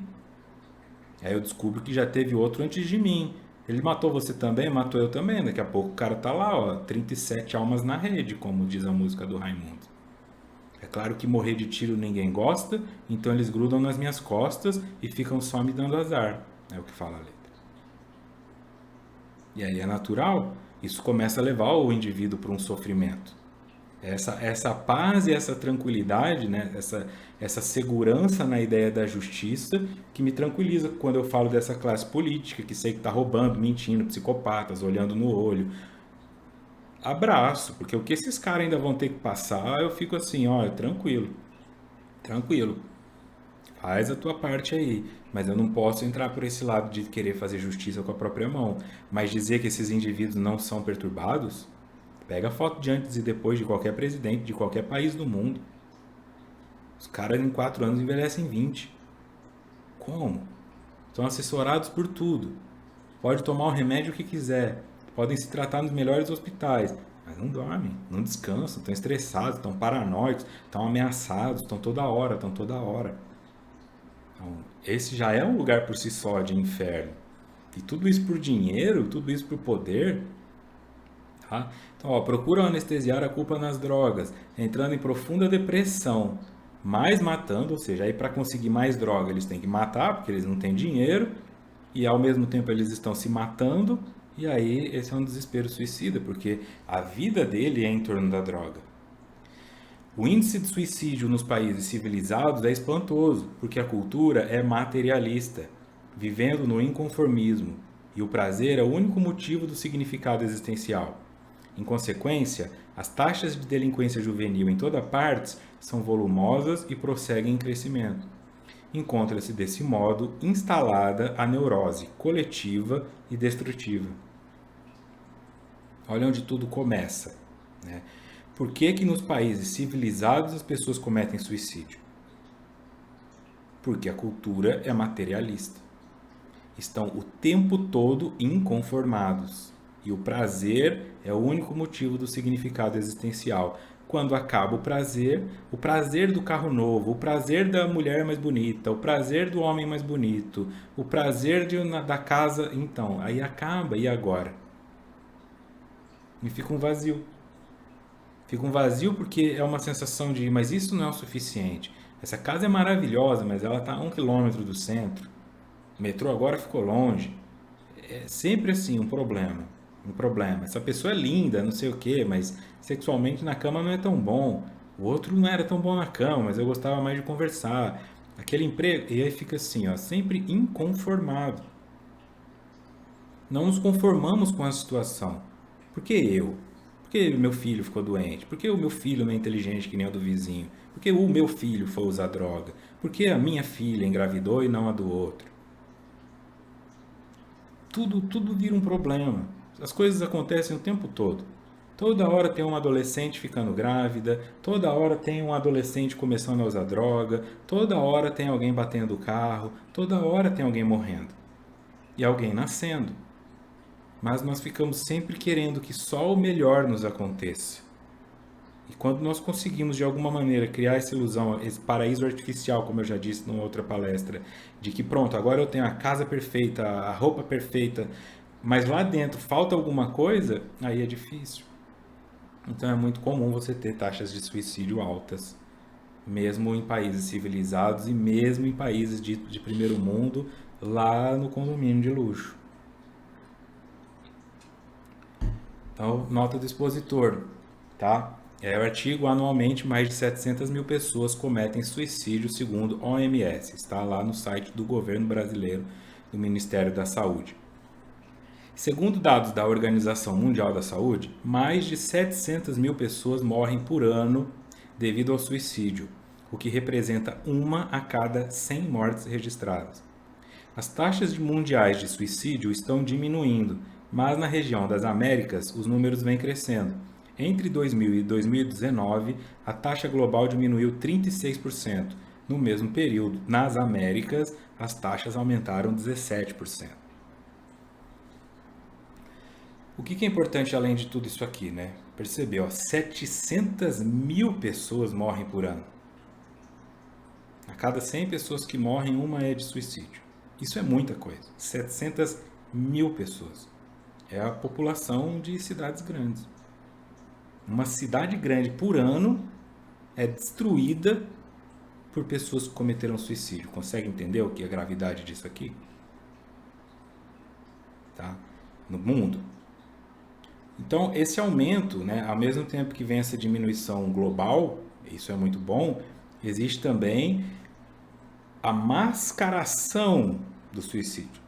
Aí eu descubro que já teve outro antes de mim. Ele matou você também, matou eu também. Daqui a pouco o cara tá lá, ó, 37 almas na rede, como diz a música do Raimundo. É claro que morrer de tiro ninguém gosta, então eles grudam nas minhas costas e ficam só me dando azar. É o que fala a letra. E aí é natural, isso começa a levar o indivíduo para um sofrimento. Essa paz e essa tranquilidade, né? essa segurança na ideia da justiça que me tranquiliza quando eu falo dessa classe política, que sei que está roubando, mentindo, psicopatas, olhando no olho. Abraço, porque o que esses caras ainda vão ter que passar, eu fico assim, olha, tranquilo, tranquilo. Faz a tua parte aí, mas eu não posso entrar por esse lado de querer fazer justiça com a própria mão. Mas dizer que esses indivíduos não são perturbados, pega a foto de antes e depois de qualquer presidente de qualquer país do mundo. Os caras em 4 anos envelhecem 20. Como? Estão assessorados por tudo. Pode tomar o remédio que quiser. Podem se tratar nos melhores hospitais. Mas não dormem, não descansam, estão estressados, estão paranoicos, estão ameaçados, estão toda hora, estão toda hora. Então, esse já é um lugar por si só de inferno. E tudo isso por dinheiro, tudo isso por poder. Tá? Então, ó, procuram anestesiar a culpa nas drogas, entrando em profunda depressão, mais matando, ou seja, aí para conseguir mais droga eles têm que matar, porque eles não têm dinheiro, e ao mesmo tempo eles estão se matando, e aí esse é um desespero suicida, porque a vida dele é em torno da droga. O índice de suicídio nos países civilizados é espantoso, porque a cultura é materialista, vivendo no inconformismo, e o prazer é o único motivo do significado existencial. Em consequência, as taxas de delinquência juvenil em toda parte são volumosas e prosseguem em crescimento. Encontra-se desse modo instalada a neurose coletiva e destrutiva. Olha onde tudo começa, né? Por que que nos países civilizados as pessoas cometem suicídio? Porque a cultura é materialista. Estão o tempo todo inconformados. E o prazer é o único motivo do significado existencial. Quando acaba o prazer do carro novo, o prazer da mulher mais bonita, o prazer do homem mais bonito, o prazer da casa. Então, aí acaba, e agora? E fica um vazio. Fica um vazio porque é uma sensação de, mas isso não é o suficiente. Essa casa é maravilhosa, mas ela está a 1 quilômetro do centro. O metrô agora ficou longe. É sempre assim um problema. Um problema. Essa pessoa é linda, não sei o quê, mas sexualmente na cama não é tão bom. O outro não era tão bom na cama, mas eu gostava mais de conversar. Aquele emprego. E aí fica assim, ó, sempre inconformado. Não nos conformamos com a situação. Por que eu? Por que meu filho ficou doente? Por que o meu filho não é inteligente que nem o do vizinho? Por que o meu filho foi usar droga? Por que a minha filha engravidou e não a do outro? Tudo vira um problema. As coisas acontecem o tempo todo. Toda hora tem uma adolescente ficando grávida, toda hora tem um adolescente começando a usar droga, toda hora tem alguém batendo o carro, toda hora tem alguém morrendo. E alguém nascendo. Mas nós ficamos sempre querendo que só o melhor nos aconteça. E quando nós conseguimos de alguma maneira criar essa ilusão, esse paraíso artificial, como eu já disse numa outra palestra, de que pronto, agora eu tenho a casa perfeita, a roupa perfeita, mas lá dentro falta alguma coisa, aí é difícil. Então é muito comum você ter taxas de suicídio altas, mesmo em países civilizados e mesmo em países de primeiro mundo, lá no condomínio de luxo. Então, nota do expositor, tá? É o artigo, anualmente mais de 700 mil pessoas cometem suicídio, segundo OMS. Está lá no site do governo brasileiro, do Ministério da Saúde. Segundo dados da Organização Mundial da Saúde, mais de 700 mil pessoas morrem por ano devido ao suicídio, o que representa 1 a cada 100 mortes registradas. As taxas mundiais de suicídio estão diminuindo, mas na região das Américas os números vêm crescendo. Entre 2000 e 2019, a taxa global diminuiu 36%. No mesmo período, nas Américas, as taxas aumentaram 17%. O que é importante além de tudo isso aqui, né? Percebeu, ó, 700 mil pessoas morrem por ano. A cada 100 pessoas que morrem, uma é de suicídio. Isso é muita coisa. 700 mil pessoas. É a população de cidades grandes. Uma cidade grande por ano é destruída por pessoas que cometeram suicídio. Consegue entender o que é a gravidade disso aqui? Tá? No mundo. Então, esse aumento, né, ao mesmo tempo que vem essa diminuição global, isso é muito bom, existe também a mascaração do suicídio.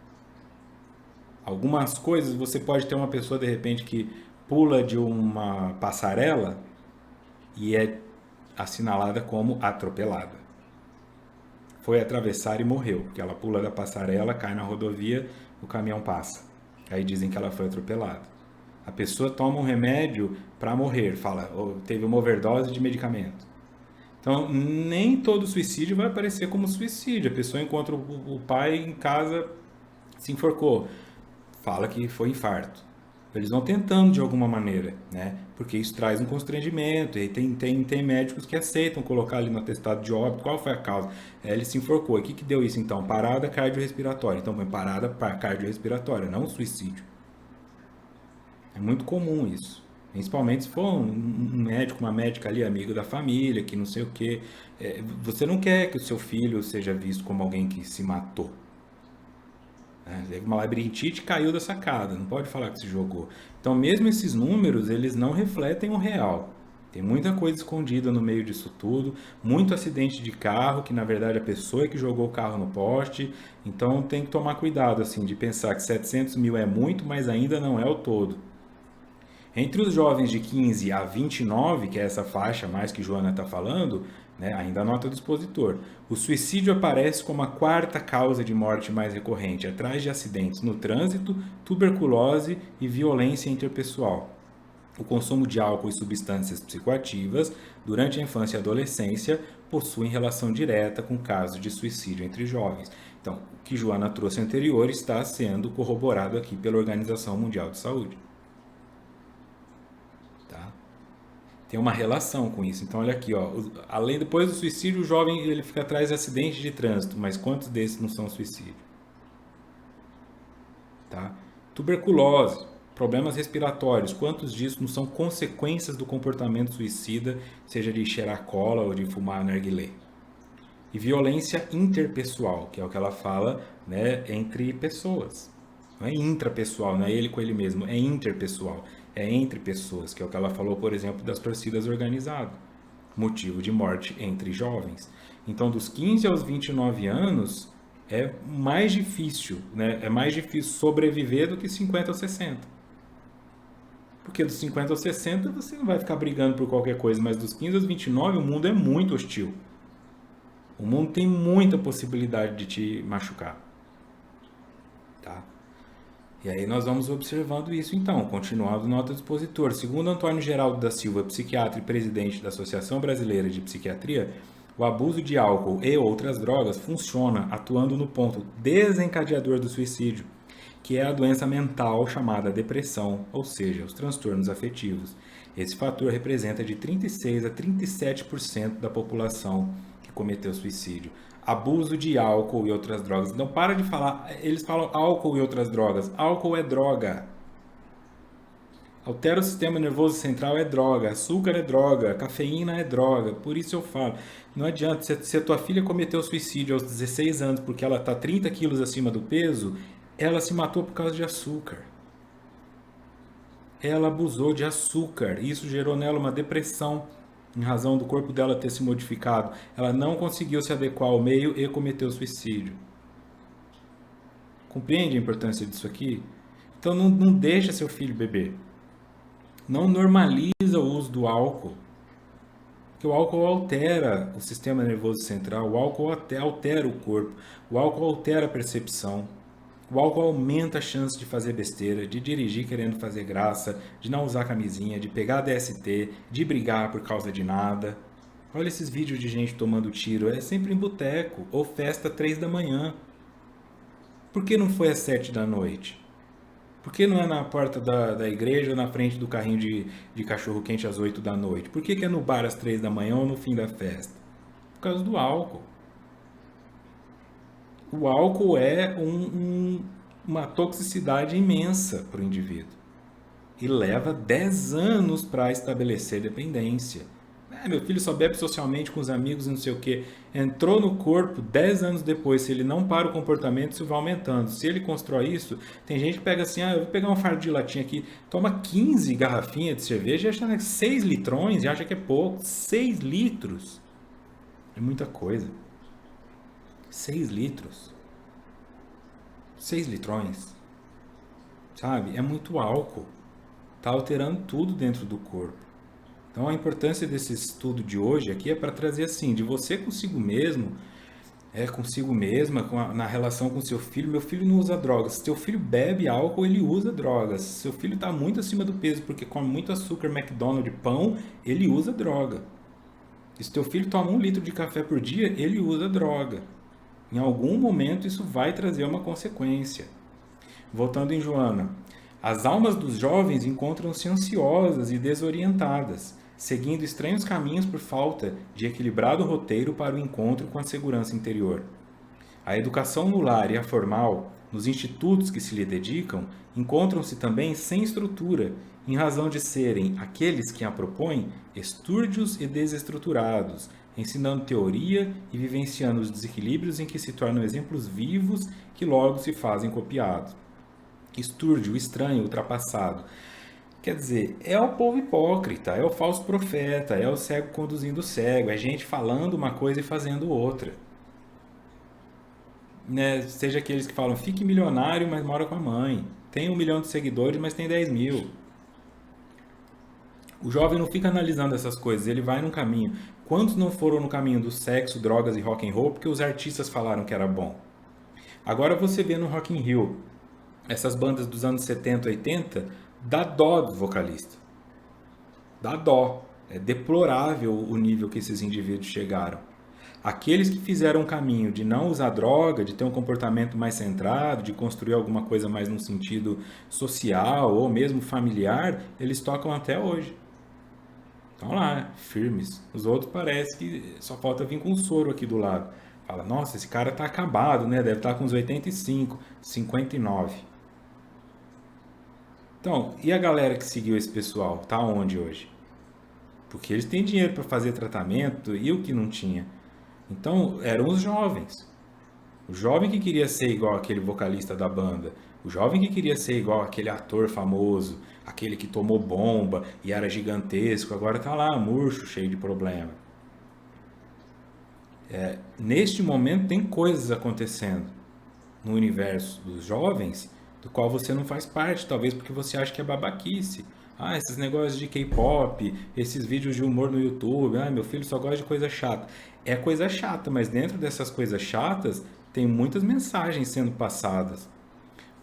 Algumas coisas, você pode ter uma pessoa, de repente, que pula de uma passarela e é assinalada como atropelada. Foi atravessar e morreu, porque ela pula da passarela, cai na rodovia, o caminhão passa. Aí dizem que ela foi atropelada. A pessoa toma um remédio para morrer, fala, teve uma overdose de medicamento. Então, nem todo suicídio vai aparecer como suicídio. A pessoa encontra o pai em casa, se enforcou, fala que foi infarto. Eles vão tentando de alguma maneira, né? Porque isso traz um constrangimento. E tem médicos que aceitam colocar ali no atestado de óbito qual foi a causa. Ele se enforcou. E o que deu isso então? Parada cardiorrespiratória. Então, parada cardiorrespiratória, não suicídio. É muito comum isso. Principalmente se for um médico, uma médica ali, amigo da família, que não sei o quê. Você não quer que o seu filho seja visto como alguém que se matou. Teve uma labirintite e caiu da sacada, não pode falar que se jogou. Então, mesmo esses números, eles não refletem o real. Tem muita coisa escondida no meio disso tudo, muito acidente de carro, que na verdade a pessoa é que jogou o carro no poste. Então, tem que tomar cuidado, assim, de pensar que 700 mil é muito, mas ainda não é o todo. Entre os jovens de 15 a 29, que é essa faixa mais que Joana está falando, né, ainda nota do expositor, o suicídio aparece como a quarta causa de morte mais recorrente, atrás de acidentes no trânsito, tuberculose e violência interpessoal. O consumo de álcool e substâncias psicoativas durante a infância e adolescência possuem relação direta com casos de suicídio entre jovens. Então, o que Joana trouxe anterior está sendo corroborado aqui pela Organização Mundial de Saúde. Tem uma relação com isso. Então, olha aqui, ó, além depois do suicídio, o jovem ele fica atrás de acidente de trânsito, mas quantos desses não são suicídio? Tá? Tuberculose, problemas respiratórios, quantos disso não são consequências do comportamento suicida, seja de cheirar cola ou de fumar narguilé? E violência interpessoal, que é o que ela fala, né, entre pessoas. Não é intrapessoal, não é ele com ele mesmo, é interpessoal, é entre pessoas, que é o que ela falou, por exemplo, das torcidas organizadas, motivo de morte entre jovens. Então, dos 15 aos 29 anos, é mais difícil, né? É mais difícil sobreviver do que 50 aos 60. Porque dos 50 aos 60 você não vai ficar brigando por qualquer coisa, mas dos 15 aos 29 o mundo é muito hostil. O mundo tem muita possibilidade de te machucar. Tá? E aí nós vamos observando isso então, continuando nota do expositor. Segundo Antônio Geraldo da Silva, psiquiatra e presidente da Associação Brasileira de Psiquiatria, o abuso de álcool e outras drogas funciona atuando no ponto desencadeador do suicídio, que é a doença mental chamada depressão, ou seja, os transtornos afetivos. Esse fator representa de 36 a 37% da população que cometeu suicídio. Abuso de álcool e outras drogas. Não para de falar, eles falam álcool e outras drogas. Álcool é droga. Altera o sistema nervoso central é droga, açúcar é droga, cafeína é droga. Por isso eu falo, não adianta, se a tua filha cometeu suicídio aos 16 anos porque ela está 30 quilos acima do peso, ela se matou por causa de açúcar. Ela abusou de açúcar, isso gerou nela uma depressão, em razão do corpo dela ter se modificado. Ela não conseguiu se adequar ao meio e cometeu suicídio. Compreende a importância disso aqui? Então não deixa seu filho beber. Não normaliza o uso do álcool. Porque o álcool altera o sistema nervoso central, o álcool até altera o corpo, o álcool altera a percepção, o álcool aumenta a chance de fazer besteira, de dirigir querendo fazer graça, de não usar camisinha, de pegar DST, de brigar por causa de nada. Olha esses vídeos de gente tomando tiro, é sempre em boteco ou festa 3 da manhã. Por que não foi às 7 da noite? Por que não é na porta da igreja ou na frente do carrinho de cachorro-quente às 8 da noite? Por que é no bar às 3 da manhã ou no fim da festa? Por causa do álcool. O álcool é uma toxicidade imensa para o indivíduo. E leva 10 anos para estabelecer dependência. Meu filho só bebe socialmente com os amigos e não sei o que. Entrou no corpo 10 anos depois. Se ele não para o comportamento, isso vai aumentando. Se ele constrói isso, tem gente que pega assim: eu vou pegar um fardo de latinha aqui, toma 15 garrafinhas de cerveja e acha que 6 litrões e acha que é pouco. 6 litros. É muita coisa. 6 litros. 6 litrões. Sabe? É muito álcool. Está alterando tudo dentro do corpo. Então a importância desse estudo de hoje aqui é para trazer assim, de você consigo mesmo, consigo mesma, na relação com seu filho. Meu filho não usa drogas. Se seu filho bebe álcool, ele usa drogas. Se seu filho está muito acima do peso porque come muito açúcar, McDonald's, pão, ele usa droga. E se teu filho toma 1 litro de café por dia, ele usa droga. Em algum momento isso vai trazer uma consequência. Voltando em Joana. As almas dos jovens encontram-se ansiosas e desorientadas, seguindo estranhos caminhos por falta de equilibrado roteiro para o encontro com a segurança interior. A educação no lar e a formal, nos institutos que se lhe dedicam, encontram-se também sem estrutura, em razão de serem aqueles que a propõem estúrdios e desestruturados, ensinando teoria e vivenciando os desequilíbrios em que se tornam exemplos vivos que logo se fazem copiados. Estúrdio, estranho, ultrapassado. Quer dizer, é o povo hipócrita, é o falso profeta, é o cego conduzindo o cego, é gente falando uma coisa e fazendo outra. Né? Seja aqueles que falam, fique milionário, mas mora com a mãe. Tem 1 milhão de seguidores, mas tem 10 mil. O jovem não fica analisando essas coisas, ele vai num caminho. Quantos não foram no caminho do sexo, drogas e rock and roll porque os artistas falaram que era bom? Agora você vê no Rock in Rio, essas bandas dos anos 70, 80, dá dó do vocalista. Dá dó. É deplorável o nível que esses indivíduos chegaram. Aqueles que fizeram o caminho de não usar droga, de ter um comportamento mais centrado, de construir alguma coisa mais no sentido social ou mesmo familiar, eles tocam até hoje. Estão lá, firmes. Os outros parece que só falta vir com um soro aqui do lado. Fala, nossa, esse cara tá acabado, né? Deve estar com uns 85, 59. Então, e a galera que seguiu esse pessoal? Tá onde hoje? Porque eles têm dinheiro para fazer tratamento e o que não tinha. Então, eram os jovens. O jovem que queria ser igual aquele vocalista da banda. O jovem que queria ser igual aquele ator famoso. Aquele que tomou bomba e era gigantesco. Agora tá lá, murcho, cheio de problema. Neste momento tem coisas acontecendo no universo dos jovens do qual você não faz parte, talvez porque você acha que é babaquice. Esses negócios de K-pop, esses vídeos de humor no YouTube, meu filho só gosta de coisa chata. É coisa chata, mas dentro dessas coisas chatas tem muitas mensagens sendo passadas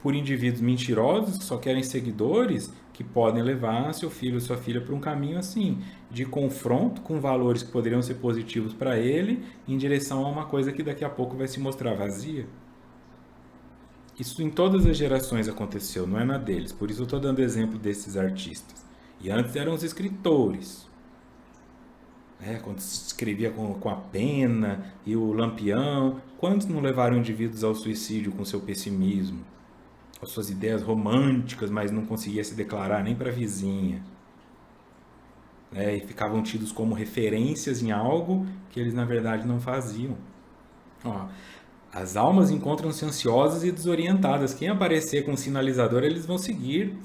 por indivíduos mentirosos que só querem seguidores, que podem levar seu filho ou sua filha para um caminho assim, de confronto com valores que poderiam ser positivos para ele, em direção a uma coisa que daqui a pouco vai se mostrar vazia. Isso em todas as gerações aconteceu, não é na deles. Por isso eu estou dando exemplo desses artistas. E antes eram os escritores. Quando se escrevia com a pena e o lampião. Quantos não levaram indivíduos ao suicídio com seu pessimismo? Com suas ideias românticas, mas não conseguia se declarar nem para a vizinha. E ficavam tidos como referências em algo que eles na verdade não faziam. As almas encontram-se ansiosas e desorientadas. Quem aparecer com um sinalizador, eles vão seguir,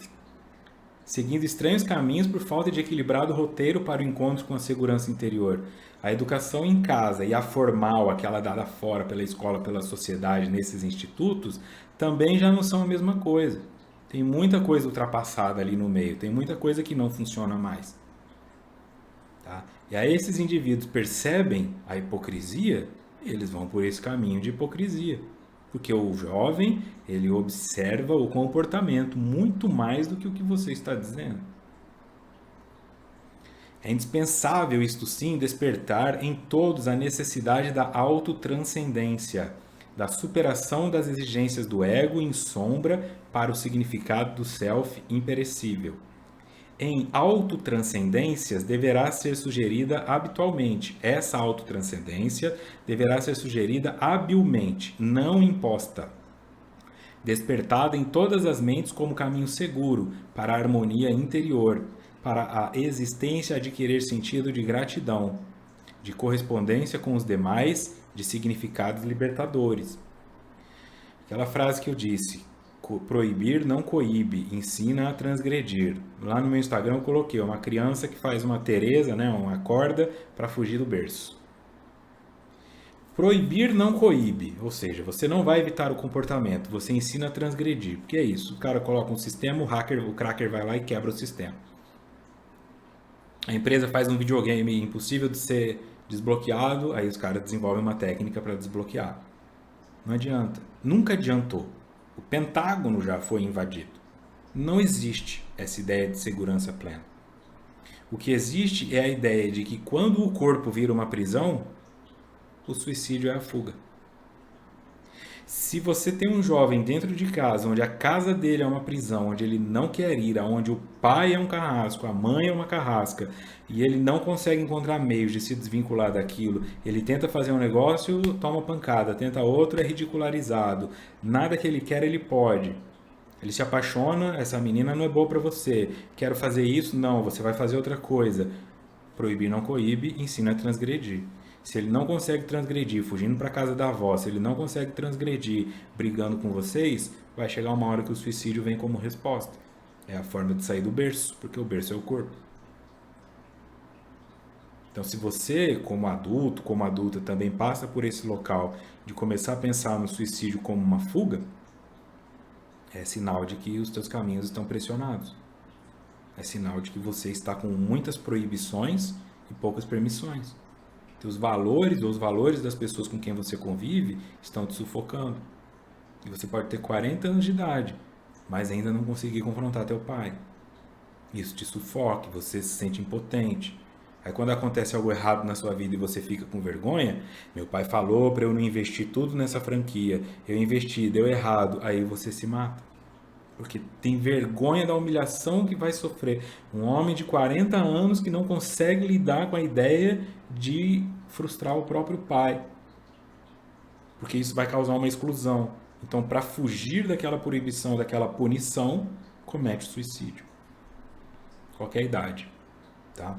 seguindo estranhos caminhos por falta de equilibrado roteiro para o encontro com a segurança interior. A educação em casa e a formal, aquela dada fora pela escola, pela sociedade, nesses institutos, também já não são a mesma coisa. Tem muita coisa ultrapassada ali no meio, tem muita coisa que não funciona mais. Tá? E aí esses indivíduos percebem a hipocrisia, eles vão por esse caminho de hipocrisia. Porque o jovem, ele observa o comportamento muito mais do que o que você está dizendo. É indispensável, isto sim, despertar em todos a necessidade da autotranscendência, da superação das exigências do ego em sombra para o significado do self imperecível. Em autotranscendências deverá ser sugerida habitualmente. Essa autotranscendência deverá ser sugerida habilmente, não imposta. Despertada em todas as mentes como caminho seguro para a harmonia interior, para a existência adquirir sentido de gratidão, de correspondência com os demais, de significados libertadores. Aquela frase que eu disse, proibir não coíbe, ensina a transgredir. Lá no meu Instagram eu coloquei uma criança que faz uma Teresa, né, uma corda para fugir do berço. Proibir não coíbe, ou seja, você não vai evitar o comportamento, você ensina a transgredir. Porque é isso, o cara coloca um sistema, o cracker vai lá e quebra o sistema. A empresa faz um videogame impossível de ser desbloqueado, aí os caras desenvolvem uma técnica para desbloquear. Não adianta, nunca adiantou. O Pentágono já foi invadido. Não existe essa ideia de segurança plena. O que existe é a ideia de que quando o corpo vira uma prisão, o suicídio é a fuga. Se você tem um jovem dentro de casa, onde a casa dele é uma prisão, onde ele não quer ir, onde o pai é um carrasco, a mãe é uma carrasca, e ele não consegue encontrar meios de se desvincular daquilo, ele tenta fazer um negócio, toma pancada, tenta outro, é ridicularizado. Nada que ele quer, ele pode. Ele se apaixona, essa menina não é boa para você. Quero fazer isso? Não, você vai fazer outra coisa. Proibir não coíbe, ensina a transgredir. Se ele não consegue transgredir fugindo para casa da avó, se ele não consegue transgredir brigando com vocês, vai chegar uma hora que o suicídio vem como resposta. É a forma de sair do berço, porque o berço é o corpo. Então, se você, como adulto, como adulta, também passa por esse local de começar a pensar no suicídio como uma fuga, é sinal de que os teus caminhos estão pressionados. É sinal de que você está com muitas proibições e poucas permissões. Os valores ou os valores das pessoas com quem você convive estão te sufocando. E você pode ter 40 anos de idade, mas ainda não conseguir confrontar teu pai. Isso te sufoca, você se sente impotente. Aí quando acontece algo errado na sua vida e você fica com vergonha, meu pai falou para eu não investir tudo nessa franquia, eu investi, deu errado, aí você se mata. Porque tem vergonha da humilhação que vai sofrer. Um homem de 40 anos que não consegue lidar com a ideia de frustrar o próprio pai. Porque isso vai causar uma exclusão. Então, para fugir daquela proibição, daquela punição, comete suicídio. Qualquer idade. Tá?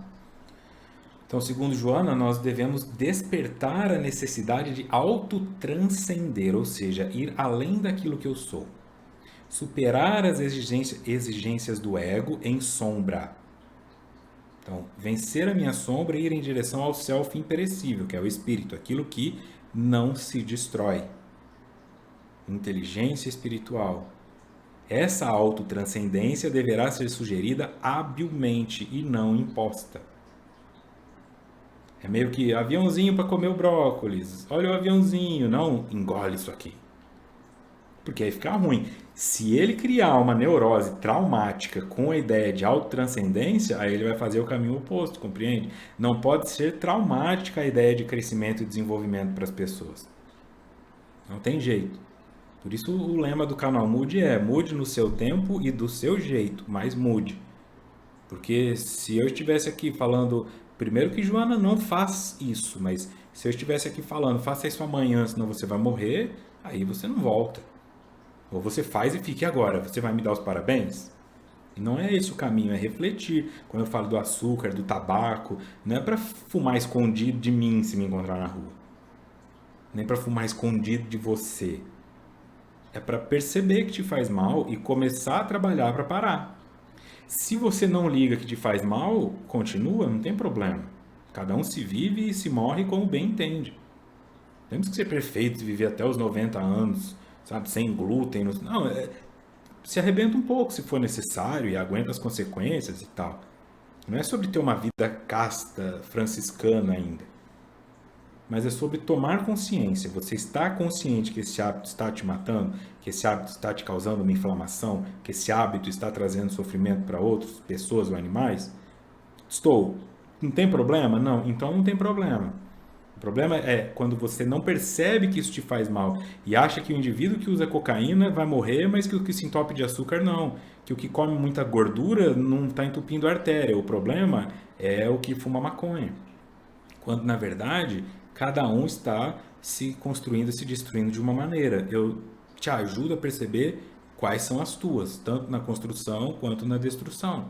Então, segundo Joana, nós devemos despertar a necessidade de autotranscender, ou seja, ir além daquilo que eu sou. Superar as exigências do ego em sombra. Então, vencer a minha sombra e ir em direção ao self imperecível, que é o espírito, aquilo que não se destrói. Inteligência espiritual. Essa autotranscendência deverá ser sugerida habilmente e não imposta. É meio que aviãozinho para comer o brócolis. Olha o aviãozinho, não engole isso aqui. Porque aí fica ruim. Se ele criar uma neurose traumática com a ideia de autotranscendência, aí ele vai fazer o caminho oposto, compreende? Não pode ser traumática a ideia de crescimento e desenvolvimento para as pessoas. Não tem jeito. Por isso o lema do canal Mude é: mude no seu tempo e do seu jeito, mas mude. Porque se eu estivesse aqui falando, primeiro que Joana não faz isso, mas se eu estivesse aqui falando, faça isso amanhã, senão você vai morrer, aí você não volta. Ou você faz e fique agora. Você vai me dar os parabéns? E não é esse o caminho, é refletir. Quando eu falo do açúcar, do tabaco, não é para fumar escondido de mim se me encontrar na rua. Nem para fumar escondido de você. É para perceber que te faz mal e começar a trabalhar para parar. Se você não liga que te faz mal, continua, não tem problema. Cada um se vive e se morre como bem entende. Temos que ser perfeitos e viver até os 90 anos, sabe, sem glúten. Não, se arrebenta um pouco se for necessário e aguenta as consequências e tal. Não é sobre ter uma vida casta, franciscana ainda. Mas é sobre tomar consciência. Você está consciente que esse hábito está te matando, que esse hábito está te causando uma inflamação, que esse hábito está trazendo sofrimento para outras pessoas ou animais? Estou. Não tem problema? Não. Então não tem problema. O problema é quando você não percebe que isso te faz mal e acha que o indivíduo que usa cocaína vai morrer, mas que o que se entope de açúcar não. Que o que come muita gordura não está entupindo a artéria. O problema é o que fuma maconha. Quando na verdade cada um está se construindo e se destruindo de uma maneira. Eu te ajudo a perceber quais são as tuas, tanto na construção quanto na destruição.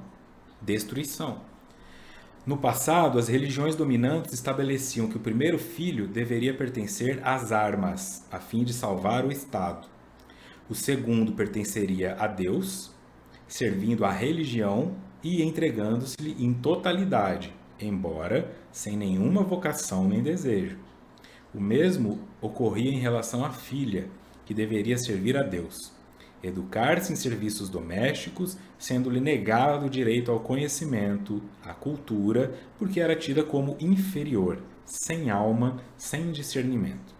Destruição. No passado, as religiões dominantes estabeleciam que o primeiro filho deveria pertencer às armas, a fim de salvar o Estado. O segundo pertenceria a Deus, servindo à religião e entregando-se-lhe em totalidade, embora sem nenhuma vocação nem desejo. O mesmo ocorria em relação à filha, que deveria servir a Deus, educar-se em serviços domésticos, sendo-lhe negado o direito ao conhecimento, à cultura, porque era tida como inferior, sem alma, sem discernimento.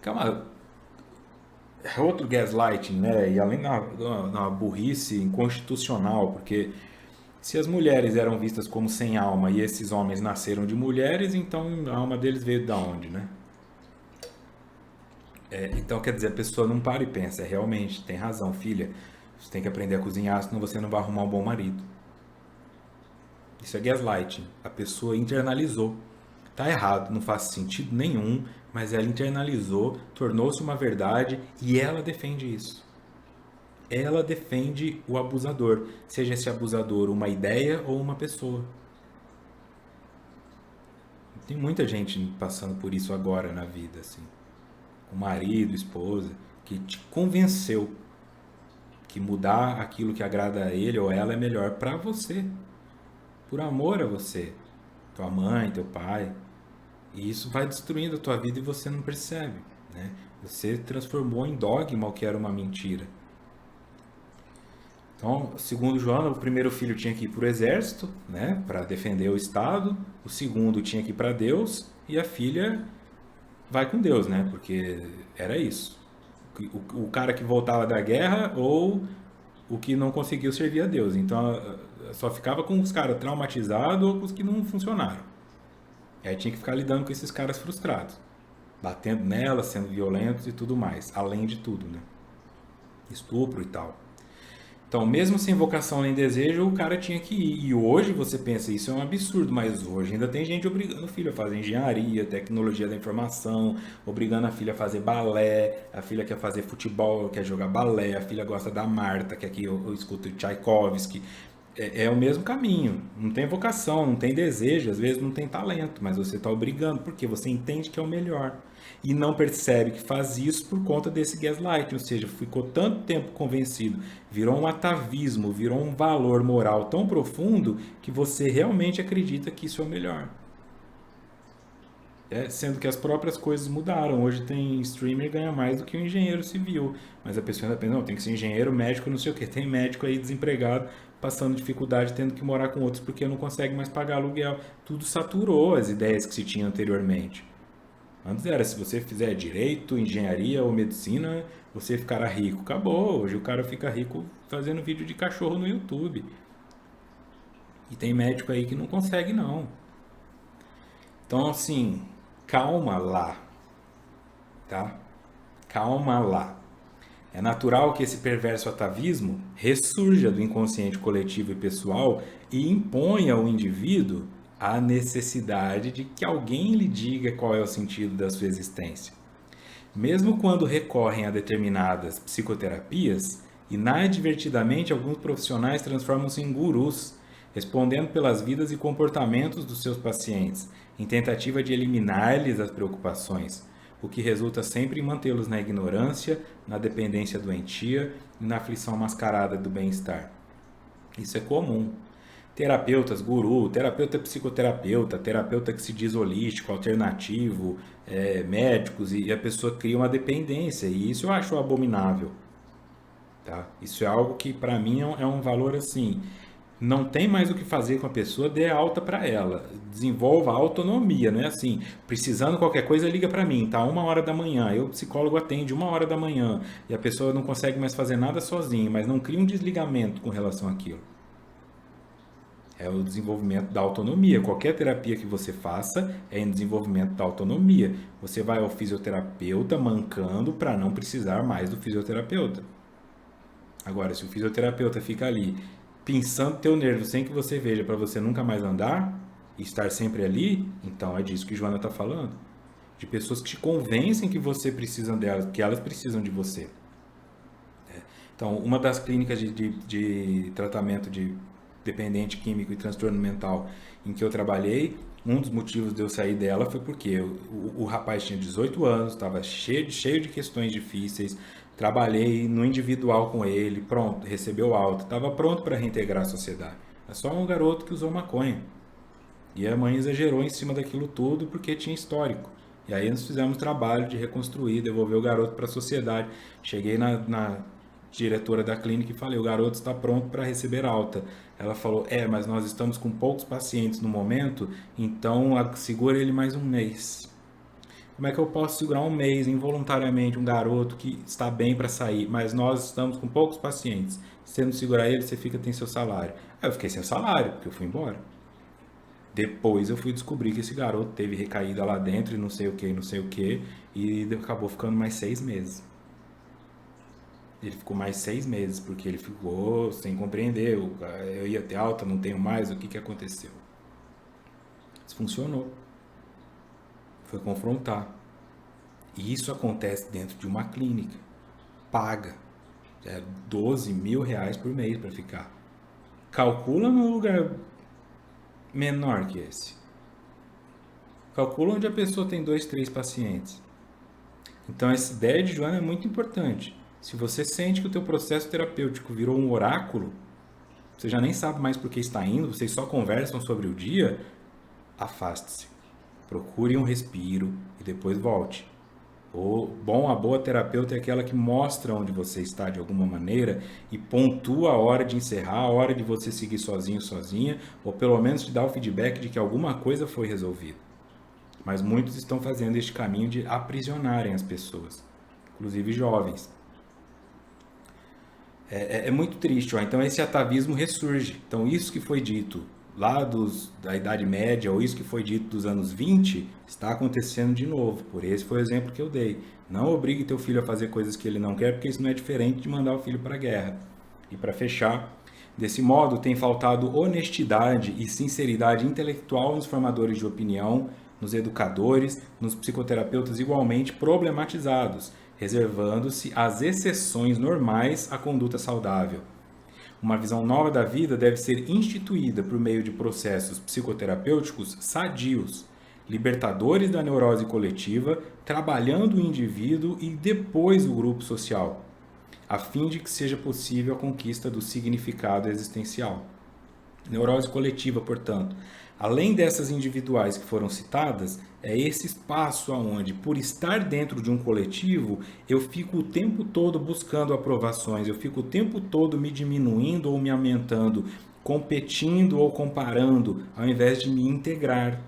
Calma, é outro gaslighting, né? E além da burrice inconstitucional, porque se as mulheres eram vistas como sem alma e esses homens nasceram de mulheres, então a alma deles veio da onde, né? Então, quer dizer, a pessoa não para e pensa, realmente, tem razão, filha, você tem que aprender a cozinhar, senão você não vai arrumar um bom marido. Isso é gaslighting. A pessoa internalizou. Tá errado, não faz sentido nenhum, mas ela internalizou, tornou-se uma verdade e ela defende isso. Ela defende o abusador, seja esse abusador uma ideia ou uma pessoa. Tem muita gente passando por isso agora na vida, assim. O marido, esposa, que te convenceu que mudar aquilo que agrada a ele ou ela é melhor para você, por amor a você, tua mãe, teu pai. E isso vai destruindo a tua vida e você não percebe, né? Você transformou em dogma o que era uma mentira. Então, segundo Joana, o primeiro filho tinha que ir para o exército, né, para defender o Estado. O segundo tinha que ir para Deus e a filha vai com Deus, né? Porque era isso. O cara que voltava da guerra ou o que não conseguiu servir a Deus. Então, só ficava com os caras traumatizados ou com os que não funcionaram. E aí tinha que ficar lidando com esses caras frustrados, batendo nela, sendo violentos e tudo mais, além de tudo, né? Estupro e tal. Então, mesmo sem vocação nem desejo, o cara tinha que ir. E hoje você pensa, isso é um absurdo, mas hoje ainda tem gente obrigando o filho a fazer engenharia, tecnologia da informação, obrigando a filha a fazer balé, a filha quer fazer futebol, quer jogar balé, a filha gosta da Marta, que aqui eu escuto Tchaikovsky. É o mesmo caminho. Não tem vocação, não tem desejo, às vezes não tem talento, mas você está obrigando, porque você entende que é o melhor. E não percebe que faz isso por conta desse gaslight, ou seja, ficou tanto tempo convencido, virou um atavismo, virou um valor moral tão profundo que você realmente acredita que isso é o melhor. Sendo que as próprias coisas mudaram. Hoje tem streamer que ganha mais do que um engenheiro civil. Mas a pessoa ainda pensa, não, tem que ser engenheiro, médico, não sei o que. Tem médico aí desempregado, passando dificuldade, tendo que morar com outros porque não consegue mais pagar aluguel. Tudo saturou as ideias que se tinha anteriormente. Antes era, se você fizer direito, engenharia ou medicina, você ficará rico. Acabou. Hoje o cara fica rico fazendo vídeo de cachorro no YouTube. E tem médico aí que não consegue, não. Então, assim, calma lá, tá? Calma lá. É natural que esse perverso atavismo ressurja do inconsciente coletivo e pessoal e imponha ao indivíduo a necessidade de que alguém lhe diga qual é o sentido da sua existência. Mesmo quando recorrem a determinadas psicoterapias, inadvertidamente alguns profissionais transformam-se em gurus, respondendo pelas vidas e comportamentos dos seus pacientes, em tentativa de eliminar-lhes as preocupações, o que resulta sempre em mantê-los na ignorância, na dependência doentia e na aflição mascarada do bem-estar. Isso é comum. Terapeutas, guru, terapeuta psicoterapeuta, terapeuta que se diz holístico, alternativo, médicos, e a pessoa cria uma dependência, e isso eu acho abominável. Tá? Isso é algo que para mim é um valor assim, Não tem mais o que fazer com a pessoa, dê alta para ela. Desenvolva a autonomia, não é assim. Precisando de qualquer coisa, liga para mim, tá? 1 hora da manhã. Eu, psicólogo, atende 1 hora da manhã. E a pessoa não consegue mais fazer nada sozinha, mas não cria um desligamento com relação àquilo. É o desenvolvimento da autonomia. Qualquer terapia que você faça é em desenvolvimento da autonomia. Você vai ao fisioterapeuta mancando para não precisar mais do fisioterapeuta. Agora, se o fisioterapeuta fica ali pinçando teu nervo sem que você veja para você nunca mais andar e estar sempre ali, então é disso que Joana está falando. De pessoas que te convencem que você precisa delas, que elas precisam de você. Então, uma das clínicas de tratamento de dependente químico e transtorno mental em que eu trabalhei, um dos motivos de eu sair dela foi porque o rapaz tinha 18 anos, estava cheio de questões difíceis, trabalhei no individual com ele, pronto, recebeu alta, estava pronto para reintegrar a sociedade. É só um garoto que usou maconha. E a mãe exagerou em cima daquilo tudo porque tinha histórico. E aí nós fizemos trabalho de reconstruir, devolver o garoto para a sociedade. Cheguei na diretora da clínica e falei, o garoto está pronto para receber alta. Ela falou, mas nós estamos com poucos pacientes no momento, então segura ele mais um mês. Como é que eu posso segurar um mês involuntariamente um garoto que está bem para sair, mas nós estamos com poucos pacientes? Se você não segurar ele, você tem seu salário. Aí eu fiquei sem salário, porque eu fui embora. Depois eu fui descobrir que esse garoto teve recaída lá dentro e não sei o que, não sei o que, e acabou ficando mais 6 meses. Ele ficou mais 6 meses, porque ele ficou sem compreender. Eu ia ter alta, não tenho mais, o que aconteceu? Isso funcionou. Foi confrontar. E isso acontece dentro de uma clínica. Paga. É 12 mil reais por mês para ficar. Calcula num lugar menor que esse. Calcula onde a pessoa tem 2, 3 pacientes. Então essa ideia de Joana é muito importante. Se você sente que o teu processo terapêutico virou um oráculo, você já nem sabe mais por que está indo, vocês só conversam sobre o dia, afaste-se. Procure um respiro e depois volte. A boa terapeuta é aquela que mostra onde você está de alguma maneira e pontua a hora de encerrar, a hora de você seguir sozinho, sozinha, ou pelo menos te dá o feedback de que alguma coisa foi resolvida. Mas muitos estão fazendo este caminho de aprisionarem as pessoas, inclusive jovens. É muito triste, ó. Então esse atavismo ressurge. Então isso que foi dito lá da Idade Média, ou isso que foi dito dos anos 20, está acontecendo de novo. Por esse foi o exemplo que eu dei. Não obrigue teu filho a fazer coisas que ele não quer, porque isso não é diferente de mandar o filho para a guerra. E para fechar, desse modo tem faltado honestidade e sinceridade intelectual nos formadores de opinião, nos educadores, nos psicoterapeutas igualmente problematizados, reservando-se as exceções normais à conduta saudável. Uma visão nova da vida deve ser instituída por meio de processos psicoterapêuticos sadios, libertadores da neurose coletiva, trabalhando o indivíduo e depois o grupo social, a fim de que seja possível a conquista do significado existencial. Neurose coletiva, portanto, além dessas individuais que foram citadas, é esse espaço onde, por estar dentro de um coletivo, eu fico o tempo todo buscando aprovações, eu fico o tempo todo me diminuindo ou me aumentando, competindo ou comparando, ao invés de me integrar.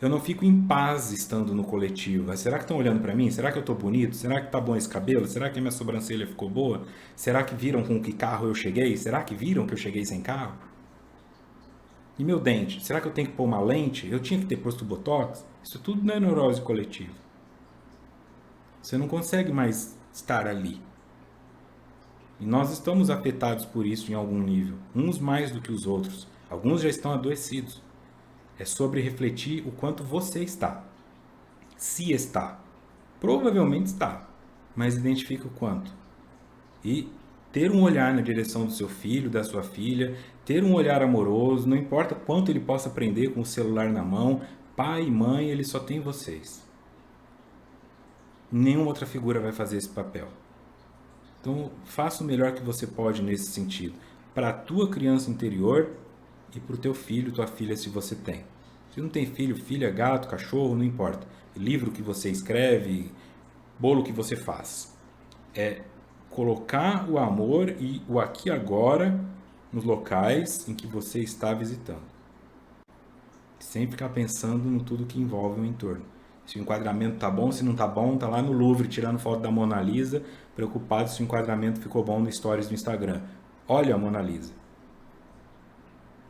Eu não fico em paz estando no coletivo. Será que estão olhando para mim? Será que eu estou bonito? Será que está bom esse cabelo? Será que a minha sobrancelha ficou boa? Será que viram com que carro eu cheguei? Será que viram que eu cheguei sem carro? E meu dente? Será que eu tenho que pôr uma lente? Eu tinha que ter posto botox? Isso tudo não é neurose coletiva. Você não consegue mais estar ali. E nós estamos afetados por isso em algum nível. Uns mais do que os outros. Alguns já estão adoecidos. É sobre refletir o quanto você está. Se está. Provavelmente está. Mas identifique o quanto. E ter um olhar na direção do seu filho, da sua filha, ter um olhar amoroso, não importa quanto ele possa aprender com o celular na mão, pai e mãe, ele só tem vocês. Nenhuma outra figura vai fazer esse papel. Então, faça o melhor que você pode nesse sentido, para a tua criança interior e para o teu filho, tua filha, se você tem. Se não tem filho, filha, gato, cachorro, não importa. Livro que você escreve, bolo que você faz. É colocar o amor e o aqui e agora nos locais em que você está visitando. Sem ficar pensando no tudo que envolve o entorno. Se o enquadramento tá bom, se não tá bom, tá lá no Louvre tirando foto da Mona Lisa, preocupado se o enquadramento ficou bom no stories do Instagram. Olha a Mona Lisa.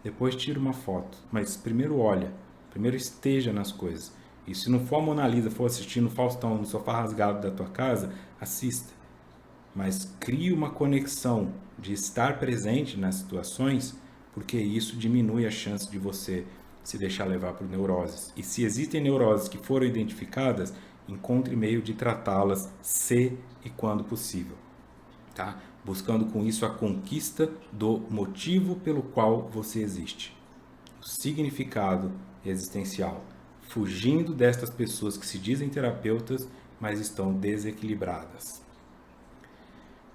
Depois tira uma foto, mas primeiro olha, primeiro esteja nas coisas. E se não for a Mona Lisa, for assistindo o Faustão no sofá rasgado da tua casa, assista. Mas crie uma conexão de estar presente nas situações, porque isso diminui a chance de você se deixar levar por neuroses. E se existem neuroses que foram identificadas, encontre meio de tratá-las se e quando possível, tá? Buscando com isso a conquista do motivo pelo qual você existe, o significado existencial, fugindo destas pessoas que se dizem terapeutas, mas estão desequilibradas.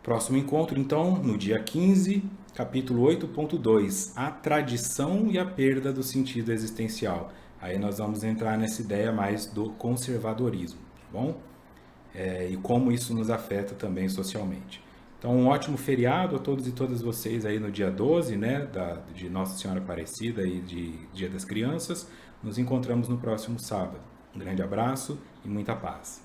Próximo encontro, então, no dia 15, capítulo 8.2, a tradição e a perda do sentido existencial. Aí nós vamos entrar nessa ideia mais do conservadorismo, tá bom? E como isso nos afeta também socialmente. Então, um ótimo feriado a todos e todas vocês aí no dia 12, né, de Nossa Senhora Aparecida e de Dia das Crianças. Nos encontramos no próximo sábado. Um grande abraço e muita paz.